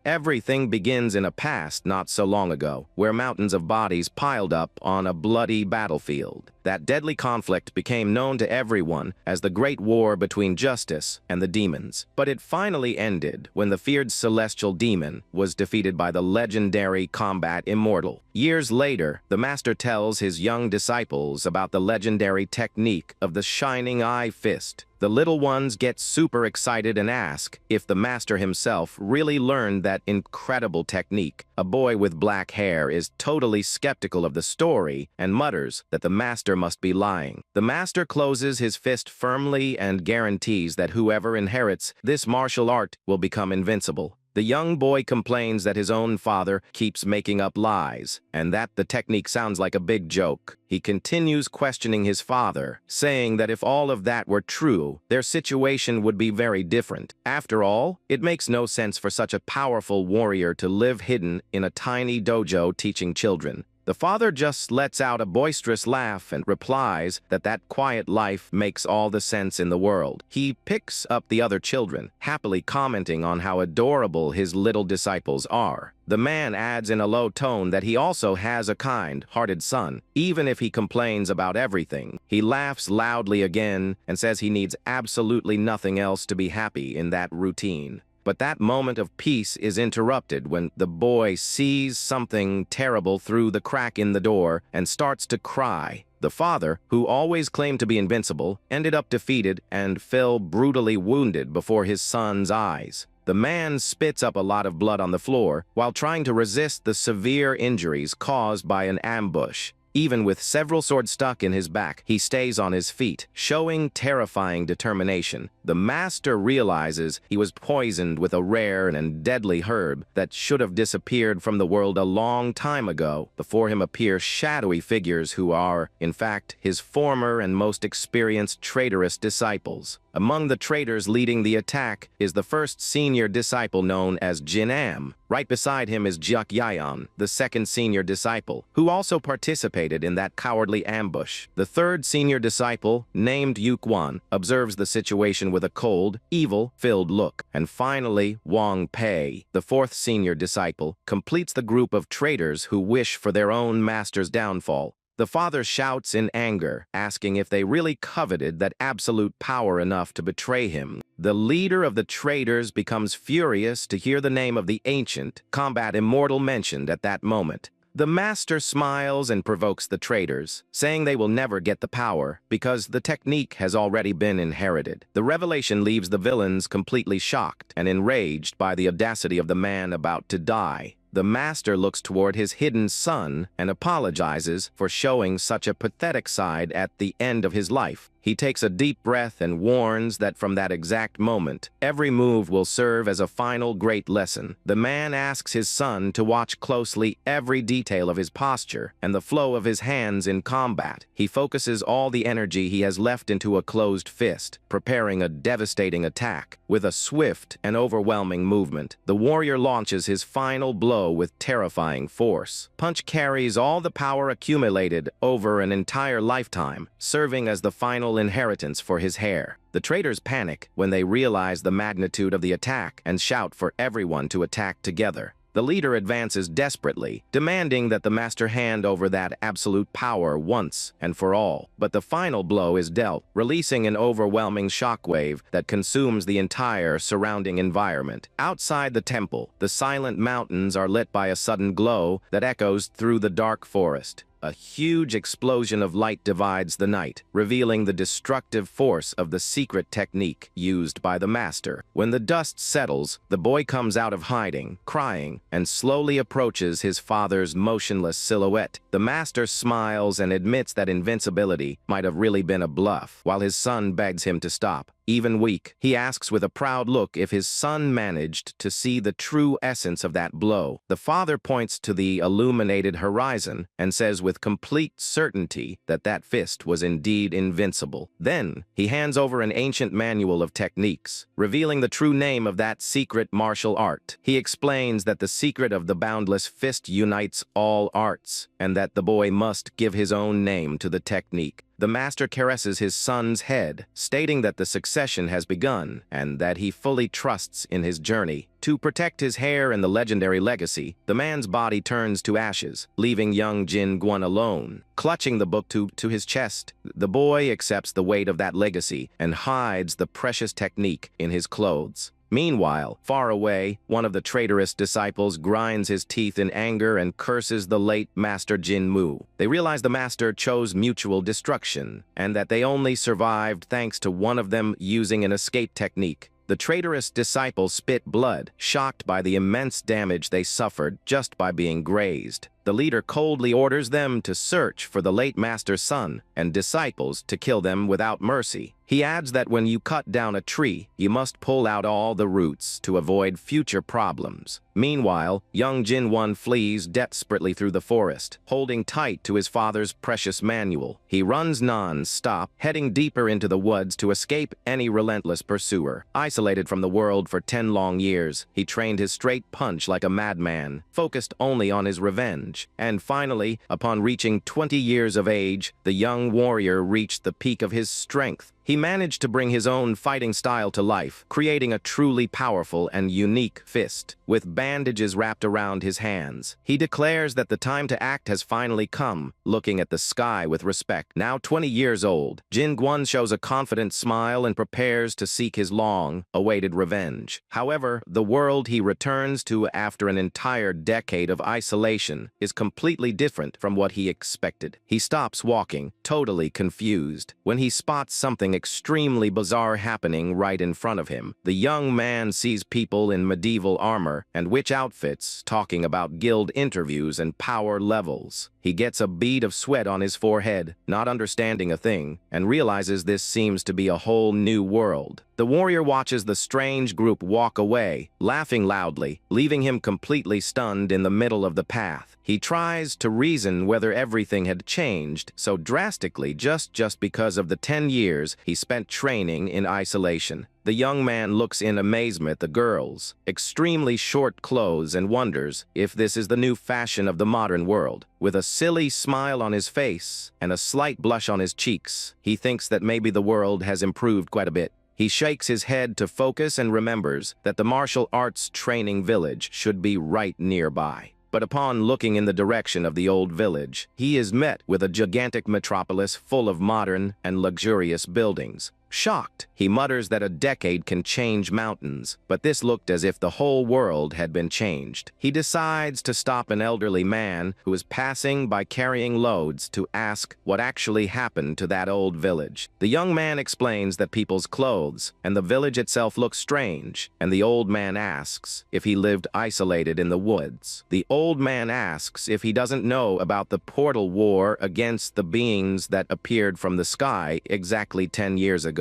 Everything begins in a past not so long ago, where mountains of bodies piled up on a bloody battlefield. That deadly conflict became known to everyone as the Great War between justice and the demons. But it finally ended when the feared celestial demon was defeated by the legendary combat immortal. Years later, the master tells his young disciples about the legendary technique of the Shining Eye Fist. The little ones get super excited and ask if the master himself really learned that incredible technique. A boy with black hair is totally skeptical of the story and mutters that the master must be lying. The master closes his fist firmly and guarantees that whoever inherits this martial art will become invincible. The young boy complains that his own father keeps making up lies, and that the technique sounds like a big joke. He continues questioning his father, saying that if all of that were true, their situation would be very different. After all, it makes no sense for such a powerful warrior to live hidden in a tiny dojo teaching children. The father just lets out a boisterous laugh and replies that that quiet life makes all the sense in the world. He picks up the other children, happily commenting on how adorable his little disciples are. The man adds in a low tone that he also has a kind-hearted son, even if he complains about everything. He laughs loudly again and says he needs absolutely nothing else to be happy in that routine. But that moment of peace is interrupted when the boy sees something terrible through the crack in the door and starts to cry. The father, who always claimed to be invincible, ended up defeated and fell brutally wounded before his son's eyes. The man spits up a lot of blood on the floor while trying to resist the severe injuries caused by an ambush. Even with several swords stuck in his back, he stays on his feet, showing terrifying determination. The master realizes he was poisoned with a rare and deadly herb that should have disappeared from the world a long time ago. Before him appear shadowy figures who are, in fact, his former and most experienced traitorous disciples. Among the traitors leading the attack is the first senior disciple known as Jinam. Right beside him is Yahello, the second senior disciple, who also participated in that cowardly ambush. The third senior disciple, named Yukwon, observes the situation with a cold, evil-filled look. And finally, Wang Pei, the fourth senior disciple, completes the group of traitors who wish for their own master's downfall. The father shouts in anger, asking if they really coveted that absolute power enough to betray him. The leader of the traitors becomes furious to hear the name of the ancient combat immortal mentioned at that moment. The master smiles and provokes the traitors, saying they will never get the power because the technique has already been inherited. The revelation leaves the villains completely shocked and enraged by the audacity of the man about to die. The master looks toward his hidden son and apologizes for showing such a pathetic side at the end of his life. He takes a deep breath and warns that from that exact moment, every move will serve as a final great lesson. The man asks his son to watch closely every detail of his posture and the flow of his hands in combat. He focuses all the energy he has left into a closed fist, preparing a devastating attack. With a swift and overwhelming movement, the warrior launches his final blow with terrifying force. Punch carries all the power accumulated over an entire lifetime, serving as the final inheritance for his heir. The traitors panic when they realize the magnitude of the attack and shout for everyone to attack together. The leader advances desperately, demanding that the master hand over that absolute power once and for all. But the final blow is dealt, releasing an overwhelming shockwave that consumes the entire surrounding environment. Outside the temple, the silent mountains are lit by a sudden glow that echoes through the dark forest. A huge explosion of light divides the night, revealing the destructive force of the secret technique used by the master. When the dust settles, the boy comes out of hiding, crying, and slowly approaches his father's motionless silhouette. The master smiles and admits that invincibility might have really been a bluff, while his son begs him to stop. Even weak, he asks with a proud look if his son managed to see the true essence of that blow. The father points to the illuminated horizon and says with complete certainty that that fist was indeed invincible. Then, he hands over an ancient manual of techniques, revealing the true name of that secret martial art. He explains that the secret of the boundless fist unites all arts, and that the boy must give his own name to the technique. the master caresses his son's head, stating that the succession has begun and that he fully trusts in his journey. To protect his heir and the legendary legacy, the man's body turns to ashes, leaving young Jin Guan alone. Clutching the book to his chest, the boy accepts the weight of that legacy and hides the precious technique in his clothes. Meanwhile, far away, one of the traitorous disciples grinds his teeth in anger and curses the late Master Jin Mu. They realize the master chose mutual destruction, and that they only survived thanks to one of them using an escape technique. The traitorous disciples spit blood, shocked by the immense damage they suffered just by being grazed. The leader coldly orders them to search for the late master's son and disciples to kill them without mercy. He adds that when you cut down a tree, you must pull out all the roots to avoid future problems. Meanwhile, young Jinwon flees desperately through the forest, holding tight to his father's precious manual. He runs non-stop, heading deeper into the woods to escape any relentless pursuer. Isolated from the world for 10 long years, he trained his straight punch like a madman, focused only on his revenge. And finally, upon reaching 20 years of age, the young warrior reached the peak of his strength. He managed to bring his own fighting style to life, creating a truly powerful and unique fist. With bandages wrapped around his hands, he declares that the time to act has finally come, looking at the sky with respect. Now 20 years old, Jin Guan shows a confident smile and prepares to seek his long-awaited revenge. However, the world he returns to after an entire decade of isolation is completely different from what he expected. He stops walking, totally confused, when he spots something extremely bizarre happening right in front of him. The young man sees people in medieval armor and witch outfits talking about guild interviews and power levels. He gets a bead of sweat on his forehead, not understanding a thing, and realizes this seems to be a whole new world. The warrior watches the strange group walk away, laughing loudly, leaving him completely stunned in the middle of the path. He tries to reason whether everything had changed so drastically just because of the 10 years he spent training in isolation. The young man looks in amazement at the girls' extremely short clothes and wonders if this is the new fashion of the modern world. With a silly smile on his face and a slight blush on his cheeks, he thinks that maybe the world has improved quite a bit. He shakes his head to focus and remembers that the martial arts training village should be right nearby. But upon looking in the direction of the old village, he is met with a gigantic metropolis full of modern and luxurious buildings. Shocked, he mutters that a decade can change mountains, but this looked as if the whole world had been changed. He decides to stop an elderly man who is passing by carrying loads to ask what actually happened to that old village. The young man explains that people's clothes and the village itself look strange, and the old man asks if he lived isolated in the woods. The old man asks if he doesn't know about the portal war against the beings that appeared from the sky exactly 10 years ago.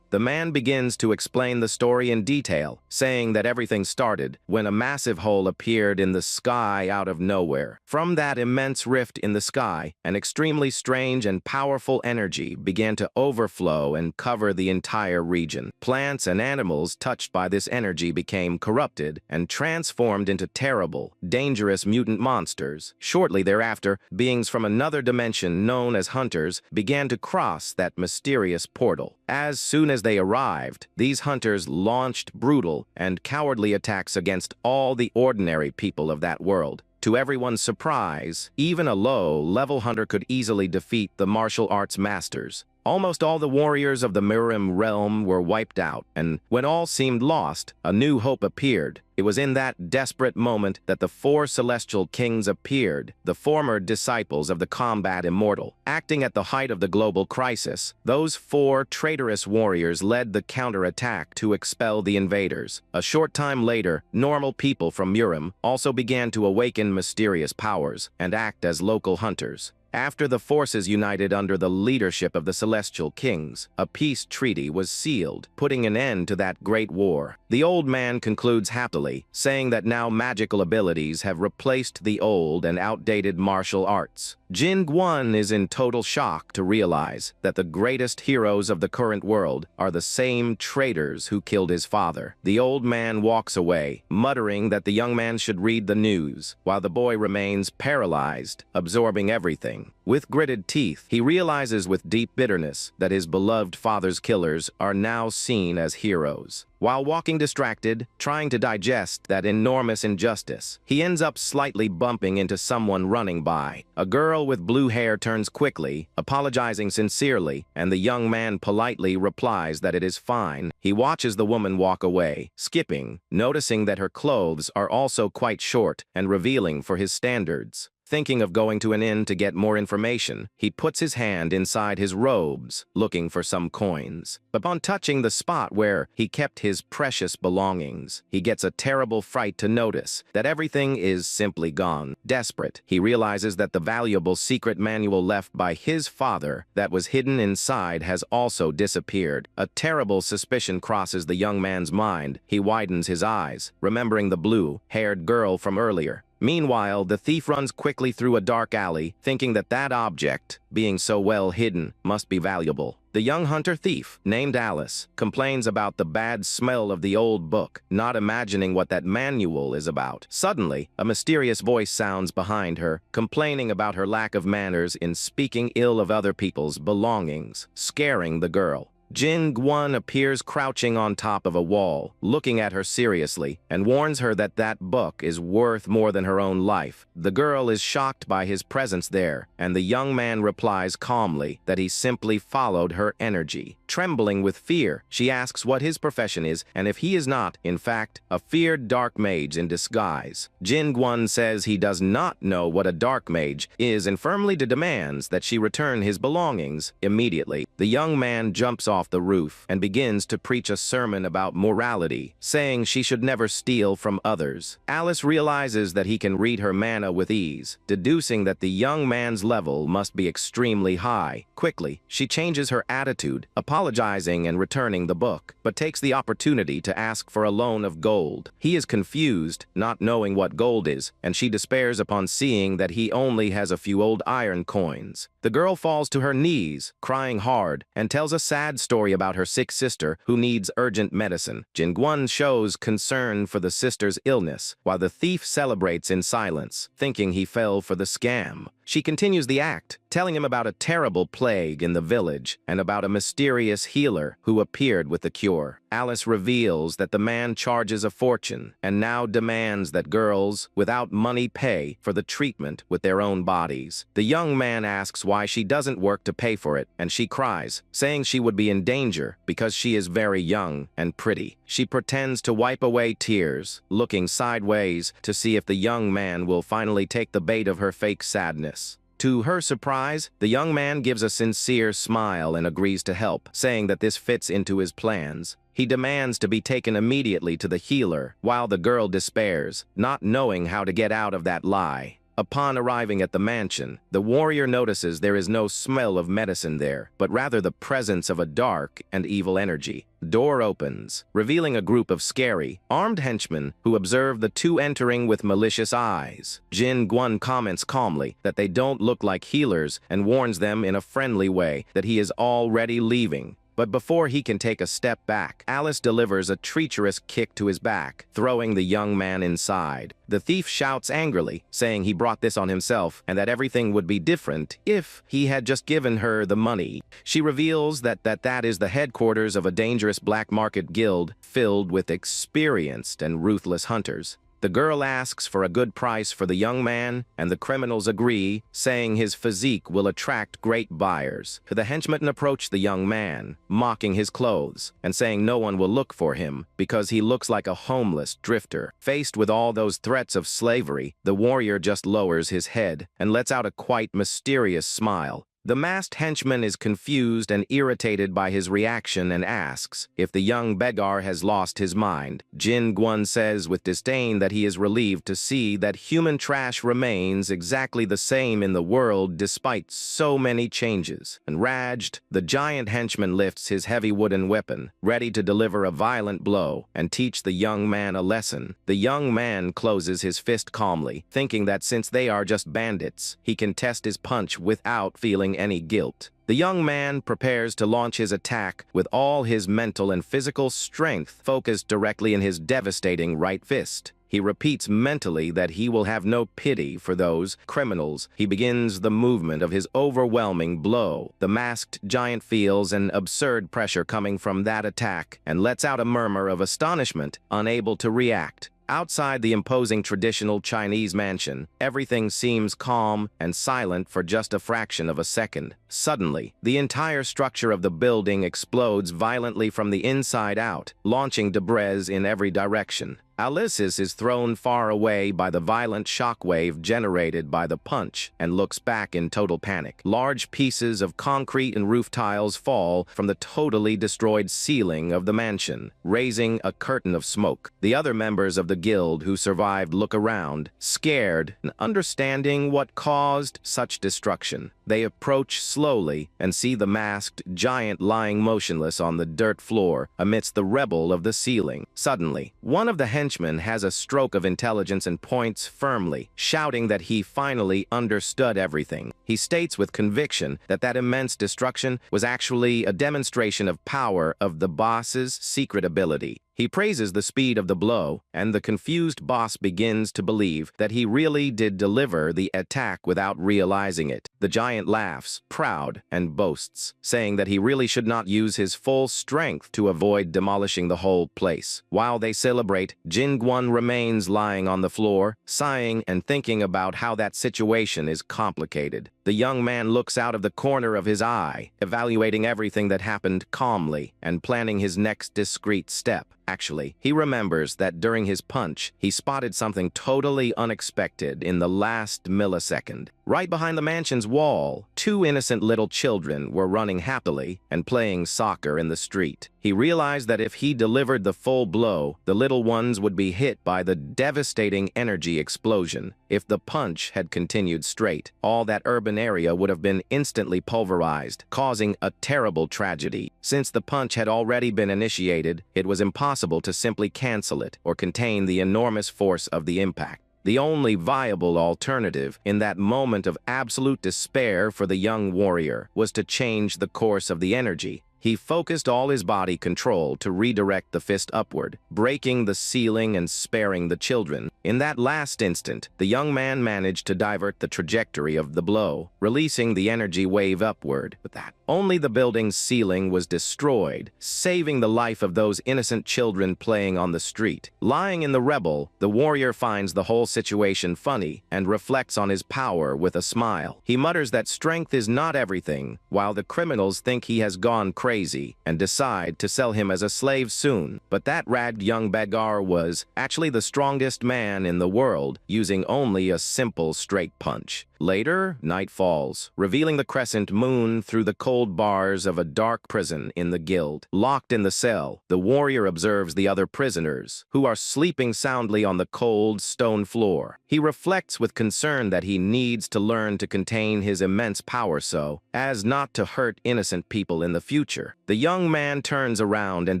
The man begins to explain the story in detail, saying that everything started when a massive hole appeared in the sky out of nowhere. From that immense rift in the sky, an extremely strange and powerful energy began to overflow and cover the entire region. Plants and animals touched by this energy became corrupted and transformed into terrible, dangerous mutant monsters. Shortly thereafter, beings from another dimension known as hunters began to cross that mysterious portal. As soon as they arrived, these hunters launched brutal and cowardly attacks against all the ordinary people of that world. To everyone's surprise, even a low-level hunter could easily defeat the martial arts masters. Almost all the warriors of the Mirim realm were wiped out, and when all seemed lost, a new hope appeared. It was in that desperate moment that the 4 celestial kings appeared, the former disciples of the combat immortal. Acting at the height of the global crisis, those 4 traitorous warriors led the counterattack to expel the invaders. A short time later, normal people from Mirim also began to awaken mysterious powers and act as local hunters. After the forces united under the leadership of the Celestial Kings, a peace treaty was sealed, putting an end to that great war. The old man concludes happily, saying that now magical abilities have replaced the old and outdated martial arts. Jin Guan is in total shock to realize that the greatest heroes of the current world are the same traitors who killed his father. The old man walks away, muttering that the young man should read the news, while the boy remains paralyzed, absorbing everything. nothing. With gritted teeth, he realizes with deep bitterness that his beloved father's killers are now seen as heroes. While walking distracted, trying to digest that enormous injustice, he ends up slightly bumping into someone running by. A girl with blue hair turns quickly, apologizing sincerely, and the young man politely replies that it is fine. He watches the woman walk away, skipping, noticing that her clothes are also quite short and revealing for his standards. Thinking of going to an inn to get more information, he puts his hand inside his robes, looking for some coins. Upon touching the spot where he kept his precious belongings, he gets a terrible fright to notice that everything is simply gone. Desperate, he realizes that the valuable secret manual left by his father that was hidden inside has also disappeared. A terrible suspicion crosses the young man's mind. He widens his eyes, remembering the blue-haired girl from earlier. Meanwhile, the thief runs quickly through a dark alley, thinking that that object, being so well hidden, must be valuable. The young hunter-thief, named Alice, complains about the bad smell of the old book, not imagining what that manual is about. Suddenly, a mysterious voice sounds behind her, complaining about her lack of manners in speaking ill of other people's belongings, scaring the girl. Jin Gwon appears crouching on top of a wall, looking at her seriously, and warns her that that book is worth more than her own life. The girl is shocked by his presence there, and the young man replies calmly that he simply followed her energy. Trembling with fear, she asks what his profession is and if he is not, in fact, a feared dark mage in disguise. Jin Gwon says he does not know what a dark mage is and firmly demands that she return his belongings immediately. The young man jumps off the roof and begins to preach a sermon about morality, saying she should never steal from others. Alice realizes that he can read her mana with ease, deducing that the young man's level must be extremely high. Quickly, she changes her attitude, apologizing and returning the book, but takes the opportunity to ask for a loan of gold. He is confused, not knowing what gold is, and she despairs upon seeing that he only has a few old iron coins. The girl falls to her knees, crying hard, and tells a sad story about her sick sister who needs urgent medicine. Jin Gwon shows concern for the sister's illness, while the thief celebrates in silence, thinking he fell for the scam. She continues the act, telling him about a terrible plague in the village and about a mysterious healer who appeared with the cure. Alice reveals that the man charges a fortune and now demands that girls without money pay for the treatment with their own bodies. The young man asks why she doesn't work to pay for it, and she cries, saying she would be in danger because she is very young and pretty. She pretends to wipe away tears, looking sideways to see if the young man will finally take the bait of her fake sadness. To her surprise, the young man gives a sincere smile and agrees to help, saying that this fits into his plans. He demands to be taken immediately to the healer, while the girl despairs, not knowing how to get out of that lie. Upon arriving at the mansion, the warrior notices there is no smell of medicine there, but rather the presence of a dark and evil energy. The door opens, revealing a group of scary, armed henchmen who observe the two entering with malicious eyes. Jin Gwon comments calmly that they don't look like healers and warns them in a friendly way that he is already leaving. But before he can take a step back, Alice delivers a treacherous kick to his back, throwing the young man inside. The thief shouts angrily, saying he brought this on himself and that everything would be different if he had just given her the money. She reveals that is the headquarters of a dangerous black market guild filled with experienced and ruthless hunters. The girl asks for a good price for the young man, and the criminals agree, saying his physique will attract great buyers. The henchmen approach the young man, mocking his clothes, and saying no one will look for him because he looks like a homeless drifter. Faced with all those threats of slavery, the warrior just lowers his head and lets out a quite mysterious smile. The masked henchman is confused and irritated by his reaction and asks if the young beggar has lost his mind. Jin Gwon says with disdain that he is relieved to see that human trash remains exactly the same in the world despite so many changes. Enraged, the giant henchman lifts his heavy wooden weapon, ready to deliver a violent blow and teach the young man a lesson. The young man closes his fist calmly, thinking that since they are just bandits, he can test his punch without feeling any guilt. The young man prepares to launch his attack with all his mental and physical strength focused directly in his devastating right fist. He repeats mentally that he will have no pity for those criminals. He begins the movement of his overwhelming blow. The masked giant feels an absurd pressure coming from that attack and lets out a murmur of astonishment, unable to react. Outside the imposing traditional Chinese mansion, everything seems calm and silent for just a fraction of a second. Suddenly, the entire structure of the building explodes violently from the inside out, launching debris in every direction. Alice is thrown far away by the violent shockwave generated by the punch and looks back in total panic. Large pieces of concrete and roof tiles fall from the totally destroyed ceiling of the mansion, raising a curtain of smoke. The other members of the guild who survived look around, scared and understanding what caused such destruction. They approach slowly and see the masked giant lying motionless on the dirt floor amidst the rubble of the ceiling. Suddenly, one of the henchman has a stroke of intelligence and points firmly, shouting that he finally understood everything. He states with conviction that that immense destruction was actually a demonstration of power of the boss's secret ability. He praises the speed of the blow, and the confused boss begins to believe that he really did deliver the attack without realizing it. The giant laughs, proud, and boasts, saying that he really should not use his full strength to avoid demolishing the whole place. While they celebrate, Jingguan remains lying on the floor, sighing and thinking about how that situation is complicated. The young man looks out of the corner of his eye, evaluating everything that happened calmly and planning his next discreet step. Actually, he remembers that during his punch, he spotted something totally unexpected in the last millisecond. Right behind the mansion's wall, two innocent little children were running happily and playing soccer in the street. He realized that if he delivered the full blow, the little ones would be hit by the devastating energy explosion. If the punch had continued straight, all that urban area would have been instantly pulverized, causing a terrible tragedy. Since the punch had already been initiated, it was impossible to simply cancel it or contain the enormous force of the impact. The only viable alternative in that moment of absolute despair for the young warrior was to change the course of the energy. He focused all his body control to redirect the fist upward, breaking the ceiling and sparing the children. In that last instant, the young man managed to divert the trajectory of the blow, releasing the energy wave upward. With that, only the building's ceiling was destroyed, saving the life of those innocent children playing on the street. Lying in the rubble, the warrior finds the whole situation funny and reflects on his power with a smile. He mutters that strength is not everything, while the criminals think he has gone crazy and decide to sell him as a slave soon. But that ragged young beggar was actually the strongest man in the world, using only a simple straight punch. Later, night falls, revealing the crescent moon through the cold bars of a dark prison in the guild. Locked in the cell, the warrior observes the other prisoners, who are sleeping soundly on the cold stone floor. He reflects with concern that he needs to learn to contain his immense power so as not to hurt innocent people in the future. The young man turns around and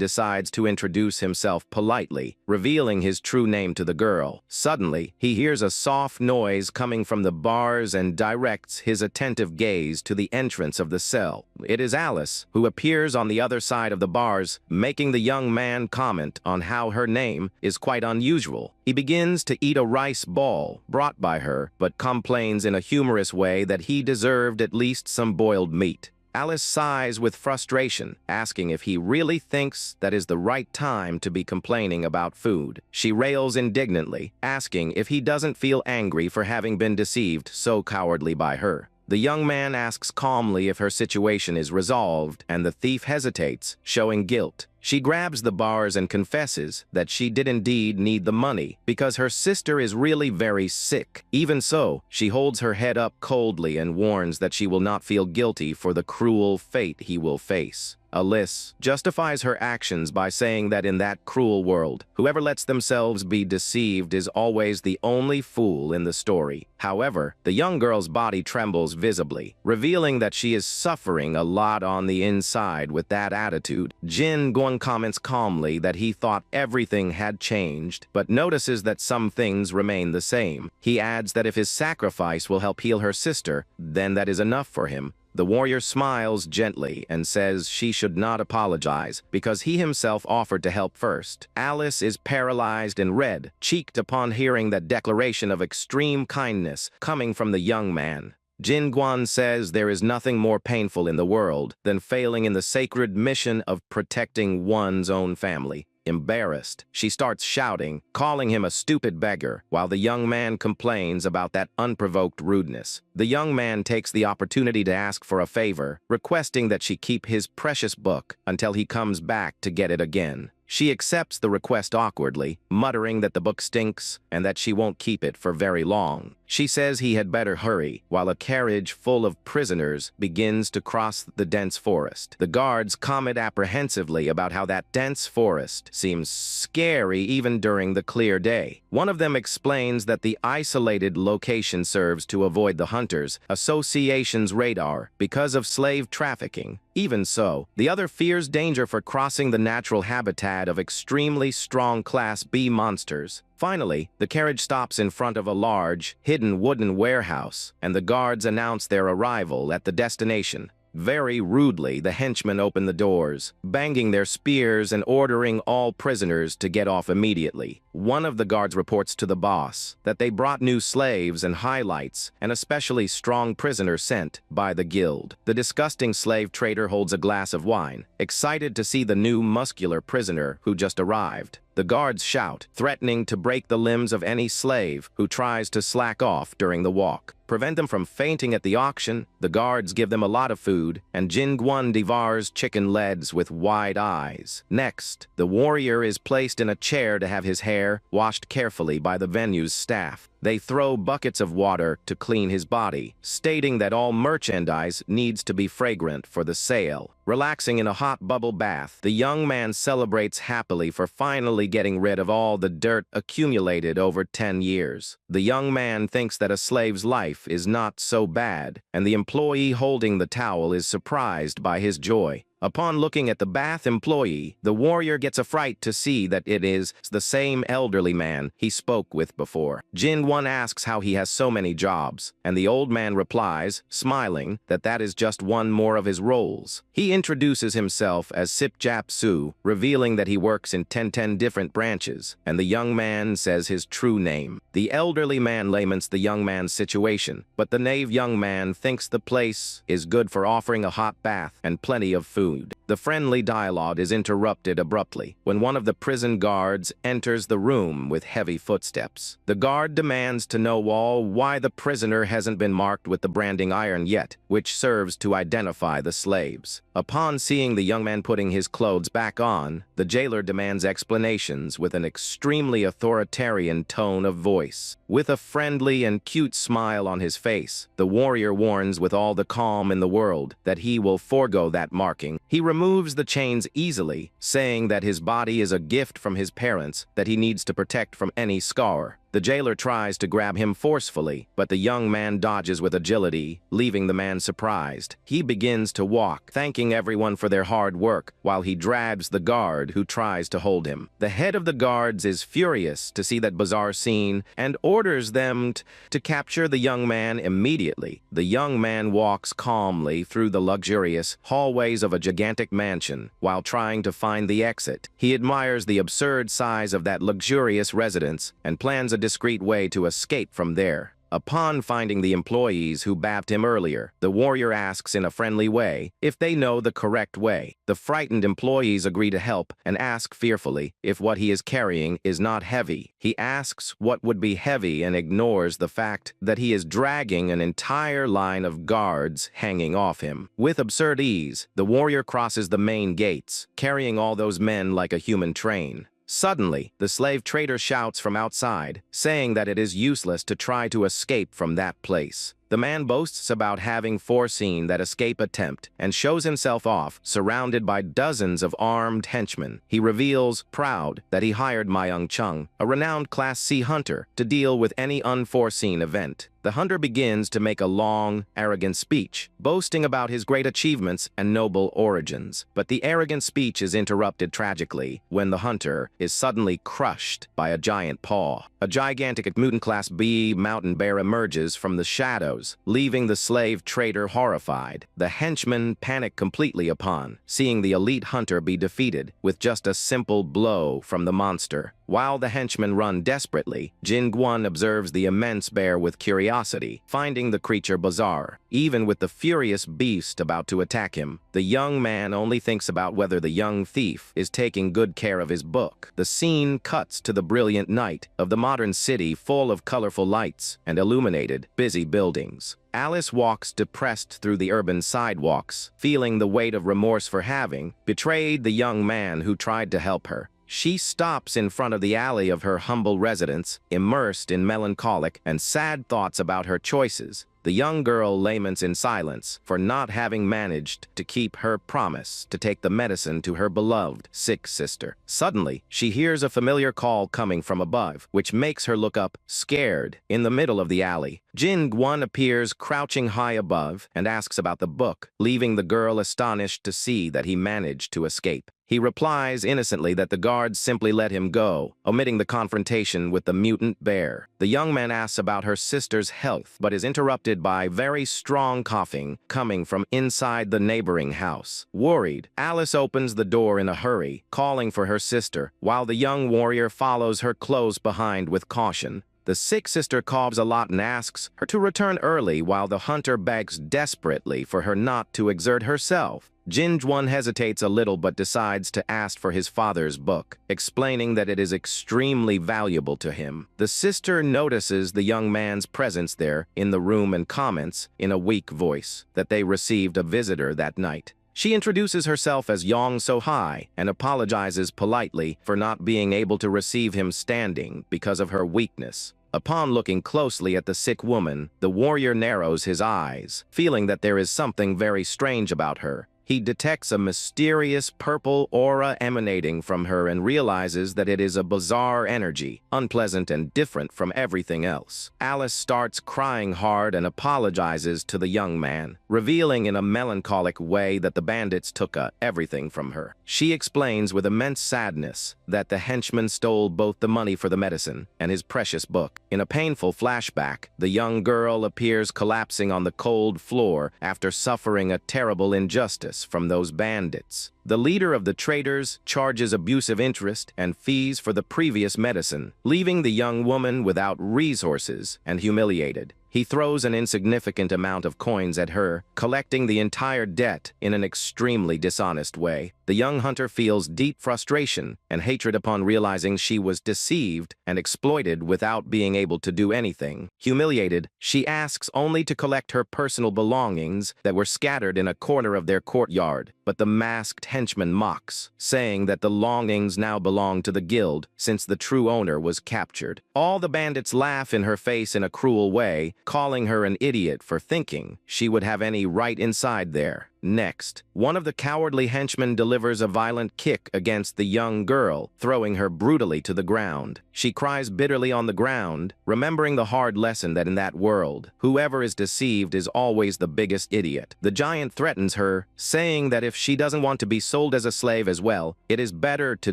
decides to introduce himself politely, revealing his true name to the girl. Suddenly, he hears a soft noise coming from the bars and directs his attentive gaze to the entrance of the cell. It is Alice, who appears on the other side of the bars, making the young man comment on how her name is quite unusual. He begins to eat a rice ball brought by her, but complains in a humorous way that he deserved at least some boiled meat. Alice sighs with frustration, asking if he really thinks that is the right time to be complaining about food. She rails indignantly, asking if he doesn't feel angry for having been deceived so cowardly by her. The young man asks calmly if her situation is resolved, and the thief hesitates, showing guilt. She grabs the bars and confesses that she did indeed need the money because her sister is really very sick. Even so, she holds her head up coldly and warns that she will not feel guilty for the cruel fate he will face. Alice justifies her actions by saying that in that cruel world, whoever lets themselves be deceived is always the only fool in the story. However, the young girl's body trembles visibly, revealing that she is suffering a lot on the inside with that attitude. Jin Guan comments calmly that he thought everything had changed, but notices that some things remain the same. He adds that if his sacrifice will help heal her sister, then that is enough for him. The warrior smiles gently and says she should not apologize because he himself offered to help first. Alice is paralyzed and red-cheeked upon hearing that declaration of extreme kindness coming from the young man. Jin Guan says there is nothing more painful in the world than failing in the sacred mission of protecting one's own family. Embarrassed, she starts shouting, calling him a stupid beggar, while the young man complains about that unprovoked rudeness. The young man takes the opportunity to ask for a favor, requesting that she keep his precious book until he comes back to get it again. She accepts the request awkwardly, muttering that the book stinks and that she won't keep it for very long. She says he had better hurry, while a carriage full of prisoners begins to cross the dense forest. The guards comment apprehensively about how that dense forest seems scary even during the clear day. One of them explains that the isolated location serves to avoid the Hunters Association's radar because of slave trafficking. Even so, the other fears danger for crossing the natural habitat of extremely strong Class B monsters. Finally, the carriage stops in front of a large, hidden wooden warehouse, and the guards announce their arrival at the destination. Very rudely, the henchmen open the doors, banging their spears and ordering all prisoners to get off immediately. One of the guards reports to the boss that they brought new slaves and highlights, an especially strong prisoner sent by the guild. The disgusting slave trader holds a glass of wine, excited to see the new muscular prisoner who just arrived. The guards shout, threatening to break the limbs of any slave who tries to slack off during the walk. Prevent them from fainting at the auction, the guards give them a lot of food, and Jin Guan devours chicken legs with wide eyes. Next, the warrior is placed in a chair to have his hair washed carefully by the venue's staff. They throw buckets of water to clean his body, stating that all merchandise needs to be fragrant for the sale. Relaxing in a hot bubble bath, the young man celebrates happily for finally getting rid of all the dirt accumulated over 10 years. The young man thinks that a slave's life is not so bad, and the employee holding the towel is surprised by his joy. Upon looking at the bath employee, the warrior gets a fright to see that it is the same elderly man he spoke with before. Jin Guan asks how he has so many jobs, and the old man replies, smiling, that that is just one more of his roles. He introduces himself as Sip Jap Su, revealing that he works in 10 different branches, and the young man says his true name. The elderly man laments the young man's situation, but the knave young man thinks the place is good for offering a hot bath and plenty of food. The friendly dialogue is interrupted abruptly when one of the prison guards enters the room with heavy footsteps. The guard demands to know why the prisoner hasn't been marked with the branding iron yet, which serves to identify the slaves. Upon seeing the young man putting his clothes back on, the jailer demands explanations with an extremely authoritarian tone of voice. With a friendly and cute smile on his face, the warrior warns with all the calm in the world that he will forego that marking. He removes the chains easily, saying that his body is a gift from his parents that he needs to protect from any scar. The jailer tries to grab him forcefully, but the young man dodges with agility, leaving the man surprised. He begins to walk, thanking everyone for their hard work, while he drags the guard who tries to hold him. The head of the guards is furious to see that bizarre scene and orders them to capture the young man immediately. The young man walks calmly through the luxurious hallways of a gigantic mansion while trying to find the exit. He admires the absurd size of that luxurious residence and plans a discreet way to escape from there. Upon finding the employees who babbed him earlier, the warrior asks in a friendly way if they know the correct way. The frightened employees agree to help and ask fearfully if what he is carrying is not heavy. He asks what would be heavy and ignores the fact that he is dragging an entire line of guards hanging off him. With absurd ease, the warrior crosses the main gates, carrying all those men like a human train. Suddenly, the slave trader shouts from outside, saying that it is useless to try to escape from that place. The man boasts about having foreseen that escape attempt and shows himself off, surrounded by dozens of armed henchmen. He reveals, proud, that he hired Myung Chung, a renowned Class C hunter, to deal with any unforeseen event. the hunter begins to make a long, arrogant speech, boasting about his great achievements and noble origins. But the arrogant speech is interrupted tragically when the hunter is suddenly crushed by a giant paw. A gigantic mutant Class B mountain bear emerges from the shadows, leaving the slave trader horrified. The henchmen panic completely upon seeing the elite hunter be defeated with just a simple blow from the monster. While the henchmen run desperately, Jin Guan observes the immense bear with curiosity, finding the creature bizarre. Even with the furious beast about to attack him, the young man only thinks about whether the young thief is taking good care of his book. The scene cuts to the brilliant night of the modern city, full of colorful lights and illuminated, busy buildings. Alice walks depressed through the urban sidewalks, feeling the weight of remorse for having betrayed the young man who tried to help her. She stops in front of the alley of her humble residence, immersed in melancholic and sad thoughts about her choices. The young girl laments in silence for not having managed to keep her promise to take the medicine to her beloved sick sister. Suddenly, she hears a familiar call coming from above, which makes her look up, scared. In the middle of the alley, Jin Guan appears crouching high above and asks about the book, leaving the girl astonished to see that he managed to escape. He replies innocently that the guards simply let him go, omitting the confrontation with the mutant bear. The young man asks about her sister's health, but is interrupted by very strong coughing coming from inside the neighboring house. Worried, Alice opens the door in a hurry, calling for her sister, while the young warrior follows her close behind with caution. The sick sister coughs a lot and asks her to return early while the hunter begs desperately for her not to exert herself. Jin Guan hesitates a little but decides to ask for his father's book, explaining that it is extremely valuable to him. The sister notices the young man's presence there in the room and comments, in a weak voice, that they received a visitor that night. She introduces herself as Yong So-hai and apologizes politely for not being able to receive him standing because of her weakness. Upon looking closely at the sick woman, the warrior narrows his eyes, feeling that there is something very strange about her. He detects a mysterious purple aura emanating from her and realizes that it is a bizarre energy, unpleasant and different from everything else. Alice starts crying hard and apologizes to the young man, revealing in a melancholic way that the bandits took everything from her. She explains with immense sadness that the henchman stole both the money for the medicine and his precious book. In a painful flashback, the young girl appears collapsing on the cold floor after suffering a terrible injustice from those bandits. The leader of the traders charges abusive interest and fees for the previous medicine, leaving the young woman without resources and humiliated. He throws an insignificant amount of coins at her, collecting the entire debt in an extremely dishonest way. The young hunter feels deep frustration and hatred upon realizing she was deceived and exploited without being able to do anything. Humiliated, she asks only to collect her personal belongings that were scattered in a corner of their courtyard, but the masked henchman mocks, saying that the belongings now belong to the guild since the true owner was captured. All the bandits laugh in her face in a cruel way, calling her an idiot for thinking she would have any right inside there. Next, one of the cowardly henchmen delivers a violent kick against the young girl, throwing her brutally to the ground. She cries bitterly on the ground, remembering the hard lesson that in that world, whoever is deceived is always the biggest idiot. The giant threatens her, saying that if she doesn't want to be sold as a slave as well, it is better to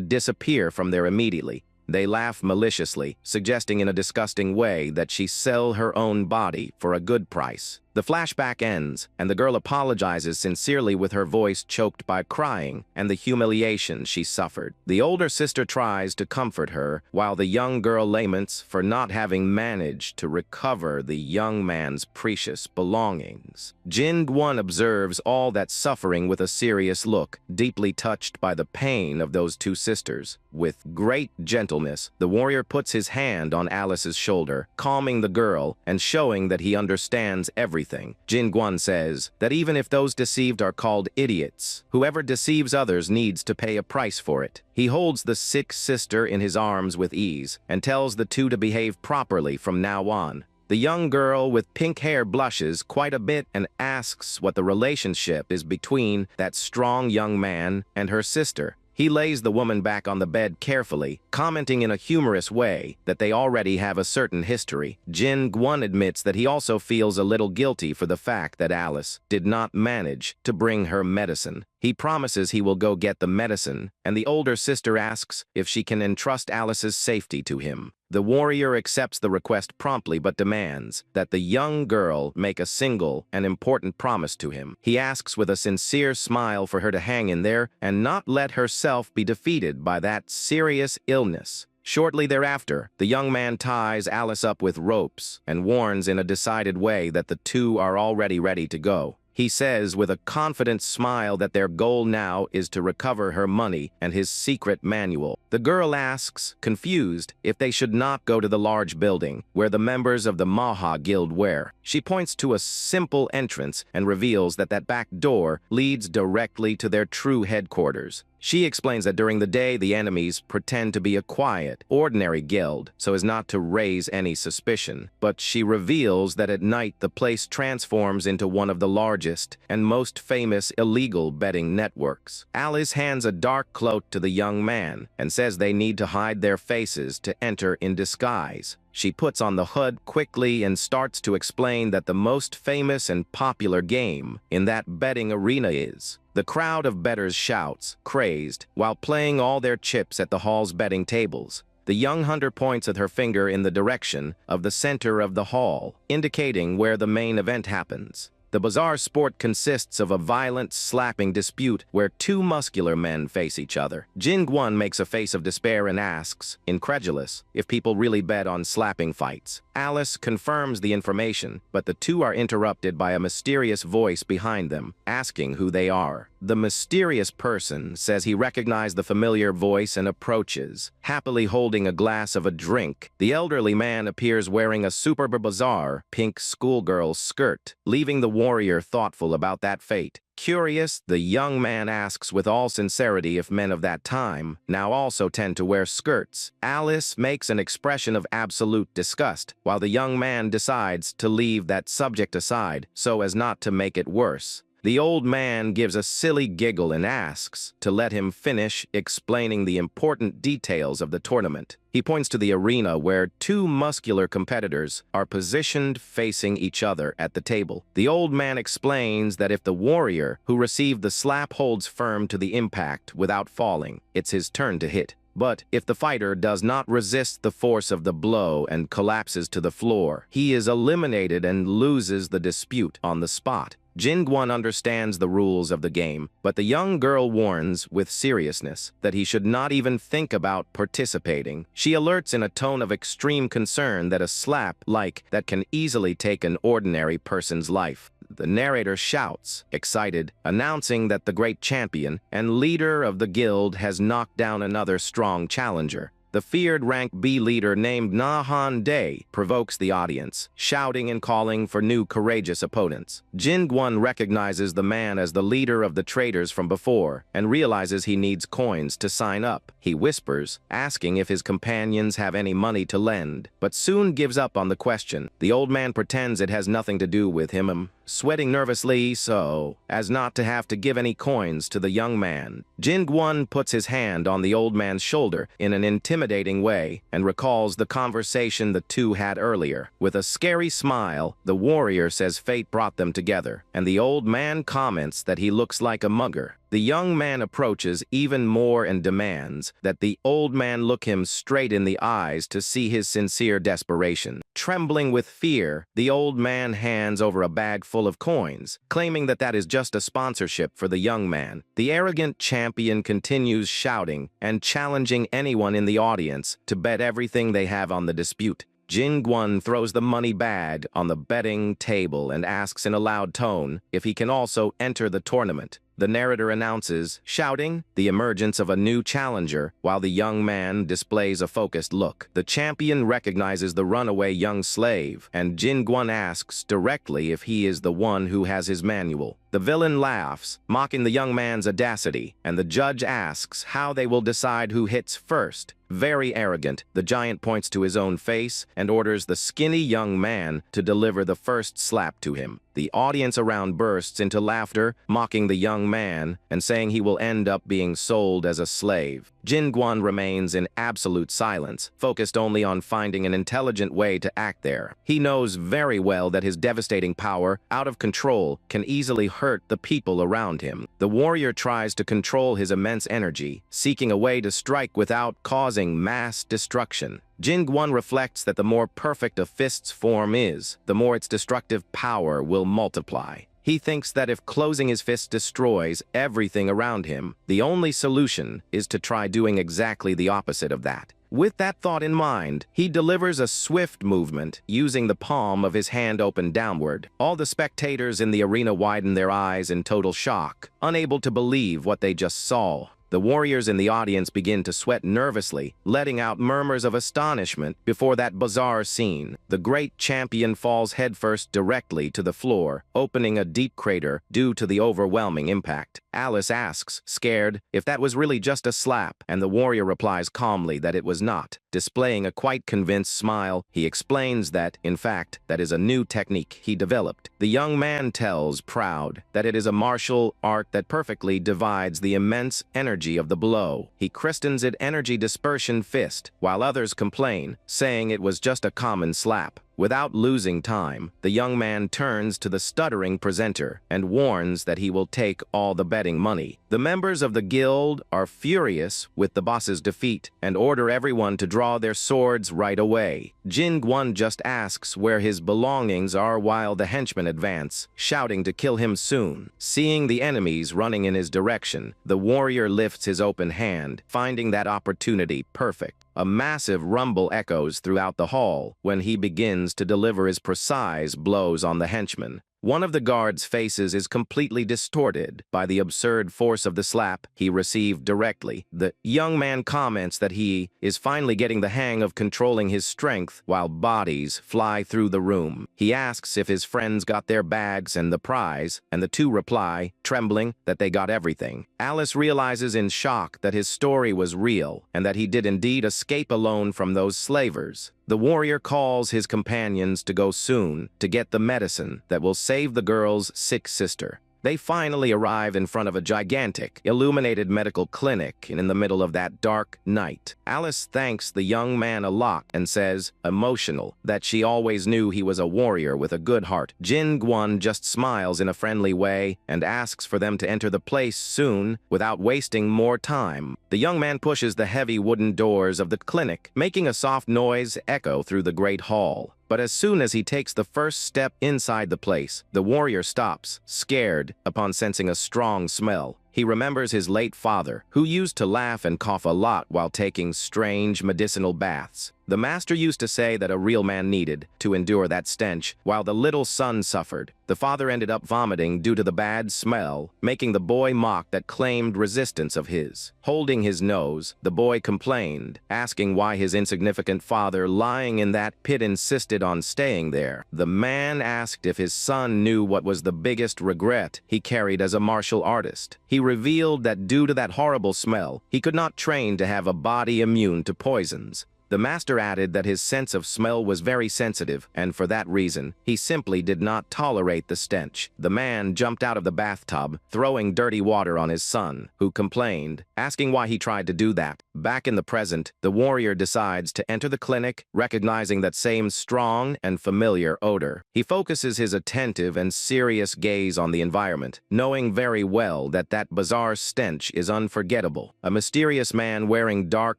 disappear from there immediately. They laugh maliciously, suggesting in a disgusting way that she sell her own body for a good price. The flashback ends, and the girl apologizes sincerely with her voice choked by crying and the humiliation she suffered. The older sister tries to comfort her, while the young girl laments for not having managed to recover the young man's precious belongings. Jin Guan observes all that suffering with a serious look, deeply touched by the pain of those two sisters. With great gentleness, the warrior puts his hand on Alice's shoulder, calming the girl and showing that he understands everything. Jin Guan says that even if those deceived are called idiots, whoever deceives others needs to pay a price for it. He holds the sick sister in his arms with ease and tells the two to behave properly from now on. The young girl with pink hair blushes quite a bit and asks what the relationship is between that strong young man and her sister. He lays the woman back on the bed carefully, commenting in a humorous way that they already have a certain history. Jin Gwon admits that he also feels a little guilty for the fact that Alice did not manage to bring her medicine. He promises he will go get the medicine, and the older sister asks if she can entrust Alice's safety to him. The warrior accepts the request promptly but demands that the young girl make a single and important promise to him. He asks with a sincere smile for her to hang in there and not let herself be defeated by that serious illness. Shortly thereafter, the young man ties Alice up with ropes and warns in a decided way that the two are already ready to go. He says with a confident smile that their goal now is to recover her money and his secret manual. The girl asks, confused, if they should not go to the large building where the members of the Manhwa Guild were. She points to a simple entrance and reveals that that back door leads directly to their true headquarters. She explains that during the day the enemies pretend to be a quiet, ordinary guild so as not to raise any suspicion, but she reveals that at night the place transforms into one of the largest and most famous illegal betting networks. Alice hands a dark cloak to the young man and says they need to hide their faces to enter in disguise. She puts on the hood quickly and starts to explain that the most famous and popular game in that betting arena is. The crowd of bettors shouts, crazed, while playing all their chips at the hall's betting tables. The young hunter points with her finger in the direction of the center of the hall, indicating where the main event happens. The bizarre sport consists of a violent, slapping dispute where two muscular men face each other. Jin Gwon makes a face of despair and asks, incredulous, if people really bet on slapping fights. Alice confirms the information, but the two are interrupted by a mysterious voice behind them, asking who they are. The mysterious person says he recognized the familiar voice and approaches, happily holding a glass of a drink. The elderly man appears wearing a super bizarre pink schoolgirl skirt, leaving the warrior thoughtful about that fate. Curious, the young man asks with all sincerity if men of that time now also tend to wear skirts. Alice makes an expression of absolute disgust, while the young man decides to leave that subject aside so as not to make it worse. The old man gives a silly giggle and asks to let him finish explaining the important details of the tournament. He points to the arena where two muscular competitors are positioned facing each other at the table. The old man explains that if the warrior who received the slap holds firm to the impact without falling, it's his turn to hit. But if the fighter does not resist the force of the blow and collapses to the floor, he is eliminated and loses the dispute on the spot. Jin Gwon understands the rules of the game, but the young girl warns with seriousness that he should not even think about participating. She alerts in a tone of extreme concern that a slap like that can easily take an ordinary person's life. The narrator shouts, excited, announcing that the great champion and leader of the guild has knocked down another strong challenger. The feared rank B leader named Nahan Day provokes the audience, shouting and calling for new courageous opponents. Jin Gwon recognizes the man as the leader of the traders from before and realizes he needs coins to sign up. He whispers, asking if his companions have any money to lend, but soon gives up on the question. The old man pretends it has nothing to do with him, sweating nervously so as not to have to give any coins to the young man. Jin Gwon puts his hand on the old man's shoulder in an intimidating way and recalls the conversation the two had earlier. With a scary smile, the warrior says fate brought them together, and the old man comments that he looks like a mugger. The young man approaches even more and demands that the old man look him straight in the eyes to see his sincere desperation. Trembling with fear, the old man hands over a bag full of coins, claiming that that is just a sponsorship for the young man. The arrogant champion continues shouting and challenging anyone in the audience to bet everything they have on the dispute. Jin Gwon throws the money bag on the betting table and asks in a loud tone if he can also enter the tournament. The narrator announces, shouting, the emergence of a new challenger, while the young man displays a focused look. The champion recognizes the runaway young slave, and Jin Gwon asks directly if he is the one who has his manual. The villain laughs, mocking the young man's audacity, and the judge asks how they will decide who hits first. Very arrogant, the giant points to his own face and orders the skinny young man to deliver the first slap to him. The audience around bursts into laughter, mocking the young man and saying he will end up being sold as a slave. Jin Guan remains in absolute silence, focused only on finding an intelligent way to act there. He knows very well that his devastating power, out of control, can easily hurt the people around him. The warrior tries to control his immense energy, seeking a way to strike without causing mass destruction. Jin Guan reflects that the more perfect a fist's form is, the more its destructive power will multiply. He thinks that if closing his fist destroys everything around him, the only solution is to try doing exactly the opposite of that. With that thought in mind, he delivers a swift movement, using the palm of his hand open downward. All the spectators in the arena widen their eyes in total shock, unable to believe what they just saw. The warriors in the audience begin to sweat nervously, letting out murmurs of astonishment before that bizarre scene. The great champion falls headfirst directly to the floor, opening a deep crater due to the overwhelming impact. Alice asks, scared, if that was really just a slap, and the warrior replies calmly that it was not. Displaying a quite convinced smile, he explains that, in fact, that is a new technique he developed. The young man tells, proud, that it is a martial art that perfectly divides the immense energy of the blow. He christens it Energy Dispersion Fist, while others complain, saying it was just a common slap. Without losing time, the young man turns to the stuttering presenter and warns that he will take all the betting money. The members of the guild are furious with the boss's defeat and order everyone to draw their swords right away. Jin Guan just asks where his belongings are while the henchmen advance, shouting to kill him soon. Seeing the enemies running in his direction, the warrior lifts his open hand, finding that opportunity perfect. A massive rumble echoes throughout the hall when he begins to deliver his precise blows on the henchmen. One of the guards' faces is completely distorted by the absurd force of the slap he received directly. The young man comments that he is finally getting the hang of controlling his strength while bodies fly through the room. He asks if his friends got their bags and the prize, and the two reply, trembling, that they got everything. Alice realizes in shock that his story was real and that he did indeed escape alone from those slavers. The warrior calls his companions to go soon to get the medicine that will save the girl's sick sister. They finally arrive in front of a gigantic, illuminated medical clinic in the middle of that dark night. Alice thanks the young man a lot and says, emotional, that she always knew he was a warrior with a good heart. Jin Guan just smiles in a friendly way and asks for them to enter the place soon without wasting more time. The young man pushes the heavy wooden doors of the clinic, making a soft noise echo through the great hall. But as soon as he takes the first step inside the place, the warrior stops, scared, upon sensing a strong smell. He remembers his late father, who used to laugh and cough a lot while taking strange medicinal baths. The master used to say that a real man needed to endure that stench, while the little son suffered. The father ended up vomiting due to the bad smell, making the boy mock that claimed resistance of his. Holding his nose, the boy complained, asking why his insignificant father lying in that pit insisted on staying there. The man asked if his son knew what was the biggest regret he carried as a martial artist. He revealed that due to that horrible smell, he could not train to have a body immune to poisons. The master added that his sense of smell was very sensitive, and for that reason, he simply did not tolerate the stench. The man jumped out of the bathtub, throwing dirty water on his son, who complained, asking why he tried to do that. Back in the present, the warrior decides to enter the clinic, recognizing that same strong and familiar odor. He focuses his attentive and serious gaze on the environment, knowing very well that that bizarre stench is unforgettable. A mysterious man wearing dark